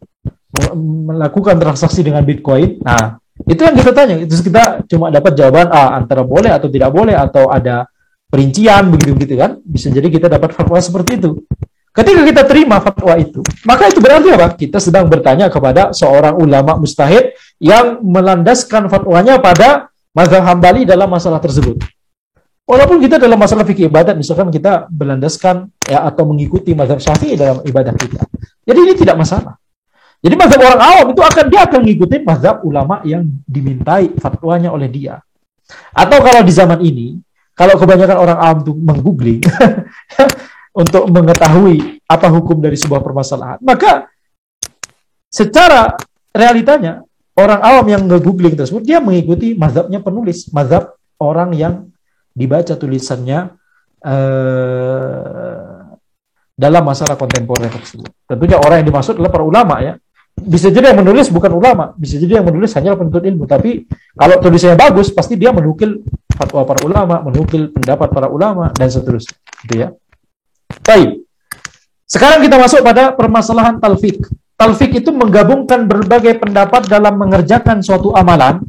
melakukan transaksi dengan Bitcoin? Nah, itu yang kita tanya. Terus kita cuma dapat jawaban antara boleh atau tidak boleh, atau ada perincian begitu-begitu kan. Bisa jadi kita dapat fatwa seperti itu. Ketika kita terima fatwa itu, maka itu berarti apa? Kita sedang bertanya kepada seorang ulama mujtahid yang melandaskan fatwanya pada mazhab Hambali dalam masalah tersebut. Walaupun kita dalam masalah fikih ibadat, misalkan kita berlandaskan ya atau mengikuti mazhab Syafi'i dalam ibadah kita. Jadi ini tidak masalah. Jadi mazhab orang awam itu dia akan mengikuti mazhab ulama yang dimintai fatwanya oleh dia. Atau kalau di zaman ini, kalau kebanyakan orang awam itu menggoogling untuk mengetahui apa hukum dari sebuah permasalahan, maka secara realitanya orang awam yang nge-googling tersebut dia mengikuti mazhabnya penulis, mazhab orang yang dibaca tulisannya dalam masalah kontemporer tersebut. Tentunya orang yang dimaksud adalah para ulama ya. Bisa jadi yang menulis bukan ulama, bisa jadi yang menulis hanya penuntut ilmu. Tapi kalau tulisannya bagus, pasti dia menukil fatwa para ulama, menukil pendapat para ulama dan seterusnya. Gitu ya. Baik. Sekarang kita masuk pada permasalahan talfik. Talfik itu menggabungkan berbagai pendapat dalam mengerjakan suatu amalan,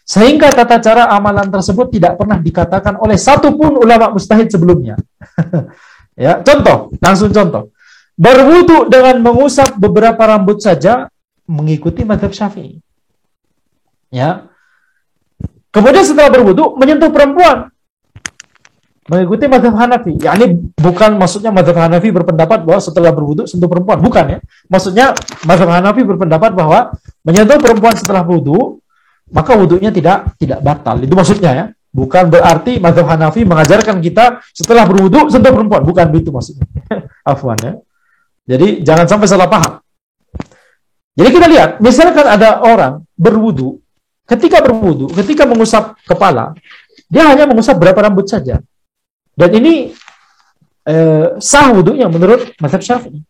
sehingga tata cara amalan tersebut tidak pernah dikatakan oleh satupun ulama mujtahid sebelumnya. Ya, langsung contoh. Berwudu dengan mengusap beberapa rambut saja mengikuti mazhab Syafi'i. Ya. Kemudian setelah berwudu menyentuh perempuan mengikuti mazhab Hanafi. Ya, ini bukan maksudnya mazhab Hanafi berpendapat bahwa setelah berwudu sentuh perempuan, bukan ya. Maksudnya mazhab Hanafi berpendapat bahwa menyentuh perempuan setelah wudu maka wudunya tidak batal. Itu maksudnya ya. Bukan berarti mazhab Hanafi mengajarkan kita setelah berwudu sentuh perempuan, bukan itu maksudnya. Afwan ya. Jadi jangan sampai salah paham. Jadi kita lihat, misalkan ada orang berwudu, ketika mengusap kepala, dia hanya mengusap berapa rambut saja. Dan ini sah wudunya menurut mazhab Syafi'i.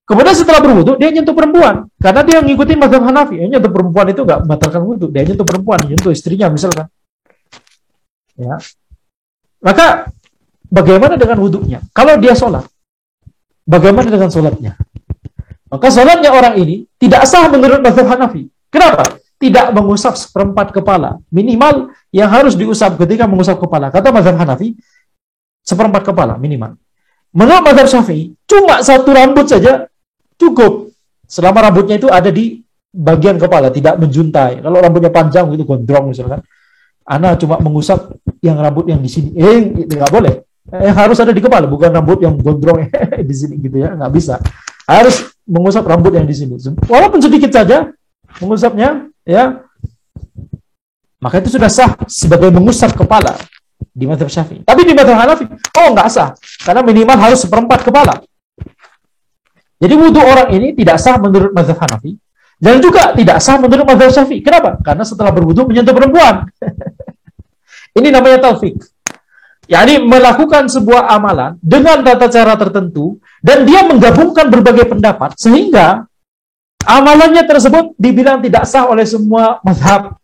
Kemudian setelah berwudu, dia nyentuh perempuan. Karena dia ngikutin mazhab Hanafi. Nyentuh perempuan itu nggak membatalkan wudu. Dia nyentuh perempuan, nyentuh istrinya misalkan. Ya. Maka bagaimana dengan wudunya? Kalau dia sholat, bagaimana dengan sholatnya? Maka sholatnya orang ini tidak sah menurut mazhab Hanafi. Kenapa? Tidak mengusap seperempat kepala. Minimal yang harus diusap ketika mengusap kepala. Kata mazhab Hanafi, seperempat kepala minimal. Menurut mazhab Syafi'i, cuma satu rambut saja cukup. Selama rambutnya itu ada di bagian kepala, tidak menjuntai. Kalau rambutnya panjang itu gondrong misalkan, ana cuma mengusap yang rambut yang di sini. Itu nggak boleh. Harus ada di kepala, bukan rambut yang gondrong di sini gitu ya, nggak bisa. Harus mengusap rambut yang di sini. Walaupun sedikit saja mengusapnya, ya, maka itu sudah sah sebagai mengusap kepala di mazhab Syafi'i. Tapi di mazhab Hanafi, nggak sah, karena minimal harus seperempat kepala. Jadi wudu orang ini tidak sah menurut mazhab Hanafi, dan juga tidak sah menurut mazhab Syafi'i. Kenapa? Karena setelah berwudu menyentuh perempuan. Ini namanya talfik. yakni melakukan sebuah amalan dengan tata cara tertentu dan dia menggabungkan berbagai pendapat sehingga amalannya tersebut dibilang tidak sah oleh semua mazhab.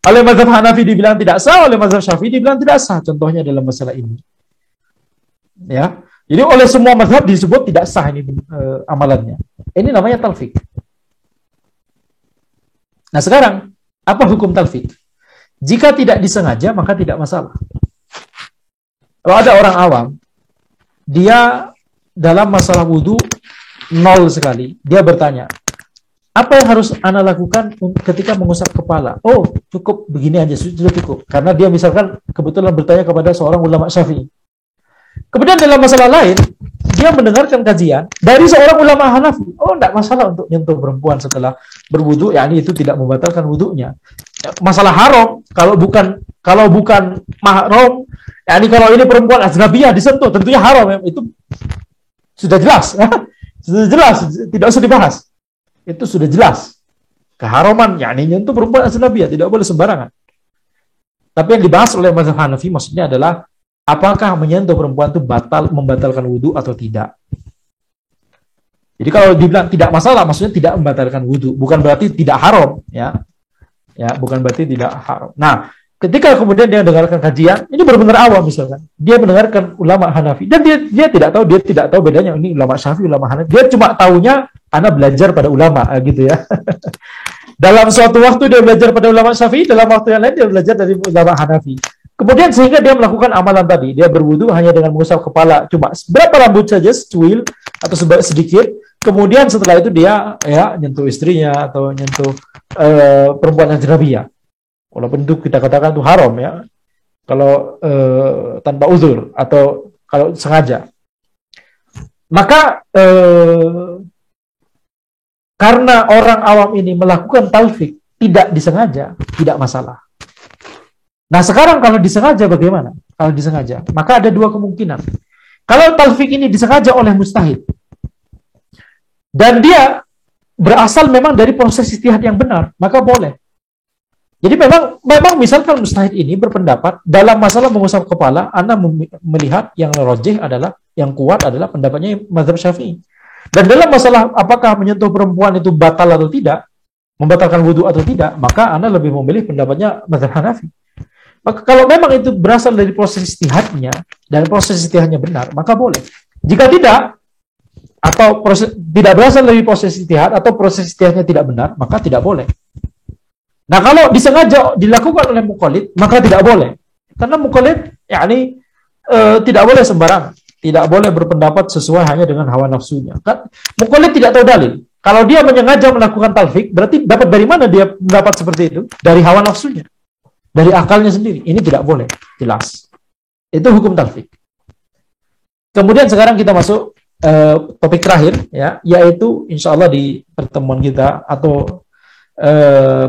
Oleh mazhab Hanafi dibilang tidak sah, oleh mazhab Syafi'i dibilang tidak sah. Contohnya dalam masalah ini. Ya. Jadi oleh semua mazhab disebut tidak sah ini amalannya. Ini namanya talfik. Nah, sekarang apa hukum talfik? Jika tidak disengaja maka tidak masalah. Kalau ada orang awam, dia dalam masalah wudu nol sekali, dia bertanya, apa yang harus Anda lakukan ketika mengusap kepala? Oh, cukup begini aja, sudah cukup. Karena dia misalkan kebetulan bertanya kepada seorang ulama Syafi'i. Kemudian dalam masalah lain, dia mendengarkan kajian dari seorang ulama Hanafi. Oh, tidak masalah untuk nyentuh perempuan setelah berwudu, yakni itu tidak membatalkan wudunya. Masalah haram, kalau bukan mahram, yakni kalau ini perempuan ajnabiyah disentuh, tentunya haram ya. Itu sudah jelas. Sudah jelas, tidak usah dibahas. Itu sudah jelas. Keharaman, yakni nyentuh perempuan ajnabiyah, tidak boleh sembarangan. Tapi yang dibahas oleh mazhab Hanafi maksudnya adalah apakah menyentuh perempuan itu membatalkan wudu atau tidak. Jadi kalau dibilang tidak masalah, maksudnya tidak membatalkan wudu, bukan berarti tidak haram, ya. Ya, bukan berarti tidak haram. Nah, ketika kemudian dia mendengarkan kajian, ini benar-benar awam misalkan. Dia mendengarkan ulama Hanafi dan dia tidak tahu bedanya ini ulama Syafi'i, ulama Hanafi. Dia cuma tahunya ana belajar pada ulama gitu ya. Dalam suatu waktu dia belajar pada ulama Syafi'i, dalam waktu yang lain dia belajar dari ulama Hanafi. Kemudian sehingga dia melakukan amalan tadi, dia berwudu hanya dengan mengusap kepala, cuma berapa rambut saja, secuil atau sedikit. Kemudian setelah itu dia ya nyentuh istrinya atau nyentuh perempuan ajnabiyah. Walaupun itu kita katakan itu haram ya, kalau tanpa uzur atau kalau sengaja. Maka karena orang awam ini melakukan talfik tidak disengaja, tidak masalah. Nah sekarang kalau disengaja bagaimana? Kalau disengaja, maka ada dua kemungkinan. Kalau talfik ini disengaja oleh mustahid, dan dia berasal memang dari proses ijtihad yang benar, maka boleh. Jadi memang misalkan mustahid ini berpendapat dalam masalah mengusap kepala, Anda melihat yang rajih adalah, yang kuat adalah pendapatnya mazhab Syafi'i. Dan dalam masalah apakah menyentuh perempuan itu batal atau tidak, membatalkan wudu atau tidak, maka Anda lebih memilih pendapatnya mazhab Hanafi. Maka kalau memang itu berasal dari proses ijtihadnya dan proses ijtihadnya benar, maka boleh. Jika tidak, atau tidak berasal dari proses ijtihad atau proses ijtihadnya tidak benar, maka tidak boleh. Nah, kalau disengaja dilakukan oleh muqallid, maka tidak boleh. Karena muqallid yakni tidak boleh sembarangan, tidak boleh berpendapat sesuai hanya dengan hawa nafsunya. Kan muqallid tidak tahu dalil. Kalau dia menyengaja melakukan talfik, berarti dapat dari mana dia mendapat seperti itu? Dari hawa nafsunya. Dari akalnya sendiri. Ini tidak boleh, jelas. Itu hukum talfik. Kemudian sekarang kita masuk topik terakhir, ya, yaitu insya Allah di pertemuan kita atau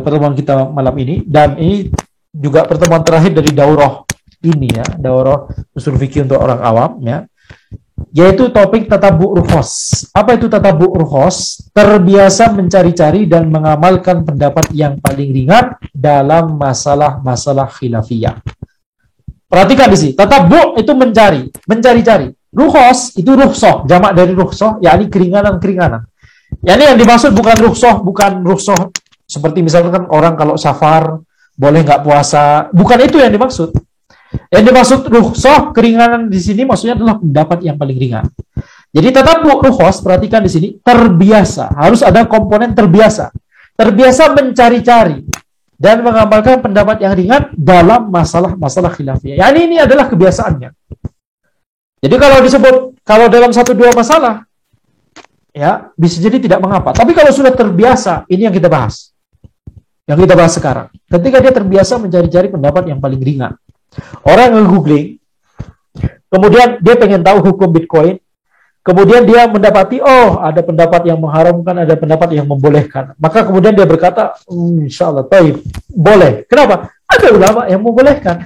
pertemuan kita malam ini, dan ini juga pertemuan terakhir dari daurah ini ya, daurah usul fikih untuk orang awam ya, yaitu topik tatabu' rukhos. Apa itu tatabu' rukhos? Terbiasa mencari-cari dan mengamalkan pendapat yang paling ringan dalam masalah-masalah khilafiyah. Perhatikan di sini, tatabu' itu mencari-cari. Rukhos itu rukhsah, jamak dari rukhsah, yakni keringanan-keringanan. Yani yang dimaksud bukan rukhsah seperti misalkan orang kalau safar boleh nggak puasa, bukan itu yang dimaksud. Yang dimaksud rukhsah, keringanan di sini maksudnya adalah pendapat yang paling ringan. Jadi tatabu' rukhos, perhatikan di sini, terbiasa, harus ada komponen terbiasa. Terbiasa mencari-cari dan mengamalkan pendapat yang ringan dalam masalah-masalah khilafiyah. Yani ini adalah kebiasaannya. Jadi kalau dalam satu dua masalah, ya bisa jadi tidak mengapa. Tapi kalau sudah terbiasa, ini yang kita bahas. Yang kita bahas sekarang. Ketika dia terbiasa mencari-cari pendapat yang paling ringan. Orang nge-googling, kemudian dia pengen tahu hukum Bitcoin, kemudian dia mendapati, oh ada pendapat yang mengharamkan, ada pendapat yang membolehkan. Maka kemudian dia berkata, insya Allah, boleh. Kenapa? Ada ulama yang membolehkan.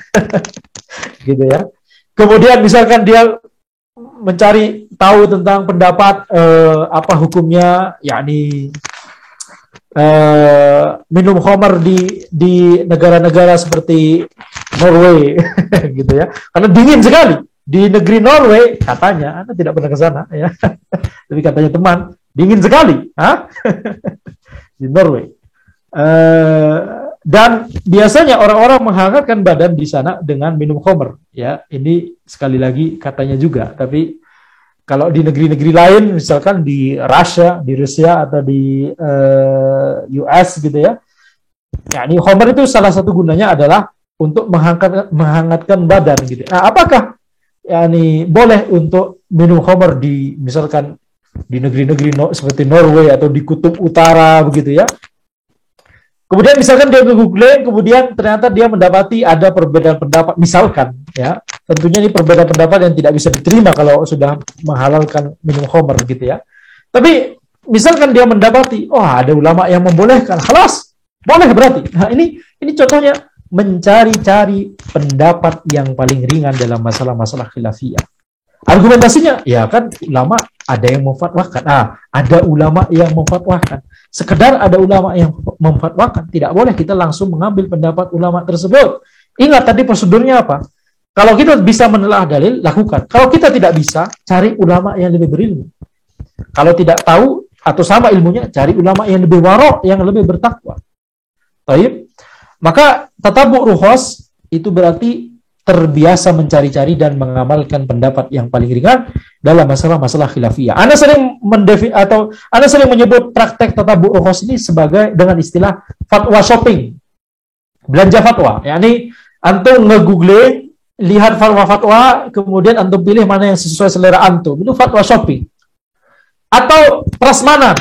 Gitu ya. Kemudian misalkan dia mencari tahu tentang pendapat apa hukumnya, yakni minum khamar di negara-negara seperti Norway, gitu ya. Karena dingin sekali di negeri Norway, katanya, Anda tidak pernah ke sana, ya. Tapi katanya teman, dingin sekali, di Norway. Dan biasanya orang-orang menghangatkan badan di sana dengan minum khamr, ya. Ini sekali lagi katanya juga, tapi kalau di negeri-negeri lain, misalkan di Rusia atau di US gitu ya, ini khamr itu salah satu gunanya adalah untuk menghangatkan badan gitu. Nah, apakah ini boleh untuk minum khamr di misalkan di negeri-negeri seperti Norway atau di Kutub Utara begitu ya? Kemudian misalkan dia nge-googling, kemudian ternyata dia mendapati ada perbedaan pendapat, misalkan, ya, tentunya ini perbedaan pendapat yang tidak bisa diterima kalau sudah menghalalkan minum khamr gitu ya. Tapi misalkan dia mendapati, oh ada ulama yang membolehkan, halas, boleh berarti. Nah ini contohnya mencari-cari pendapat yang paling ringan dalam masalah-masalah khilafiyah. Argumentasinya, ya kan ulama ada yang memfatwakan. Ada ulama yang memfatwakan. Sekedar ada ulama yang memfatwakan, tidak boleh kita langsung mengambil pendapat ulama tersebut. Ingat tadi prosedurnya apa? Kalau kita bisa menelaah dalil, lakukan. Kalau kita tidak bisa, cari ulama yang lebih berilmu. Kalau tidak tahu atau sama ilmunya, cari ulama yang lebih warok, yang lebih bertakwa. Baik. Maka tatabu' rukhas itu berarti terbiasa mencari-cari dan mengamalkan pendapat yang paling ringan dalam masalah-masalah khilafiyah. Anda sering menyebut praktek tatabu' rukhas ini sebagai dengan istilah fatwa shopping. Belanja fatwa. yakni antum nge-googling, lihat fatwa-fatwa, kemudian antum pilih mana yang sesuai selera antum. Itu fatwa shopping. Atau prasmanan.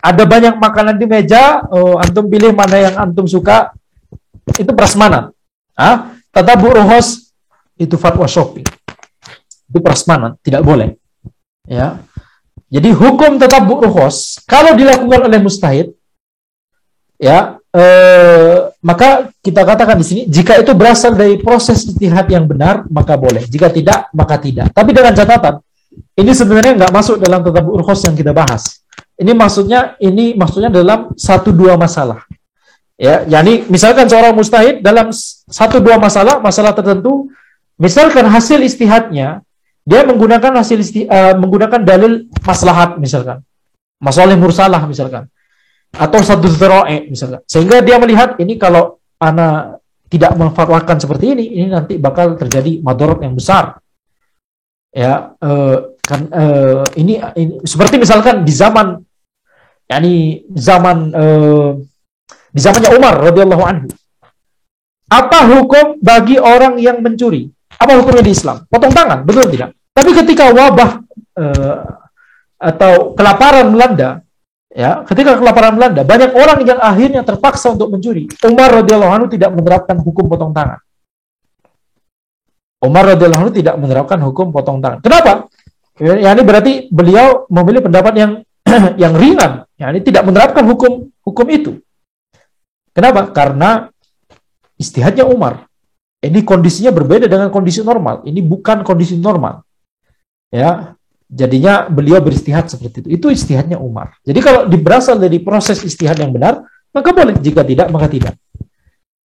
Ada banyak makanan di meja, antum pilih mana yang antum suka. Itu prasmanan. Tatabu' rukhas itu fatwa shopping. Itu prasmanan, tidak boleh. Ya. Jadi hukum tatabu' rukhas kalau dilakukan oleh mujtahid, ya, maka kita katakan di sini jika itu berasal dari proses ijtihad yang benar, maka boleh. Jika tidak, maka tidak. Tapi dengan catatan, ini sebenarnya nggak masuk dalam tatabu' rukhas yang kita bahas. Ini maksudnya dalam 1-2 masalah. Ya, yakni misalkan seorang mujtahid dalam 1-2 masalah tertentu, misalkan hasil ijtihadnya dia menggunakan menggunakan dalil maslahat misalkan, masalih mursalah misalkan, atau satu dzara'i misalkan. Sehingga dia melihat ini kalau ana tidak memfatwakan seperti ini nanti bakal terjadi madarat yang besar. Ya, ini seperti misalkan di zaman di zamannya Umar radhiyallahu anhu. Apa hukum bagi orang yang mencuri? Apa hukumnya di Islam? Potong tangan, betul tidak? Tapi ketika wabah atau kelaparan melanda, ya, ketika kelaparan melanda, banyak orang yang akhirnya terpaksa untuk mencuri. Umar radhiyallahu anhu tidak menerapkan hukum potong tangan. Umar radhiyallahu anhu tidak menerapkan hukum potong tangan. Kenapa? Ya, ini berarti beliau memilih pendapat yang yang ringan. Ya, ini tidak menerapkan hukum itu. Kenapa? Karena ijtihadnya Umar. Ini kondisinya berbeda dengan kondisi normal. Ini bukan kondisi normal. Ya, jadinya beliau berijtihad seperti itu. Itu ijtihadnya Umar. Jadi kalau berasal dari proses ijtihad yang benar, maka boleh. Jika tidak, maka tidak.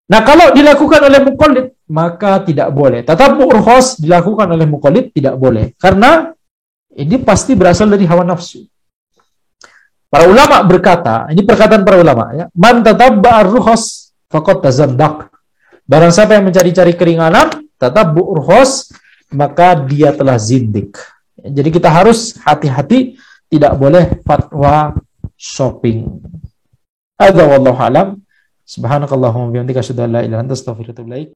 Nah, kalau dilakukan oleh muqallid, maka tidak boleh. Tatabu' rukhas dilakukan oleh muqallid tidak boleh. Karena ini pasti berasal dari hawa nafsu. Para ulama berkata, ini perkataan para ulama, ya, man tatabba'a rukhas faqad tazandaq. Barang siapa yang mencari-cari keringanan, tatabbu' rukhas, maka dia telah zindik. Jadi kita harus hati-hati, tidak boleh fatwa shopping. Hadza wallahu alam. Subhanakallahumma wa bihamdika asyhadu an la ilaha illa anta astaghfiruka wa atubu ilaik.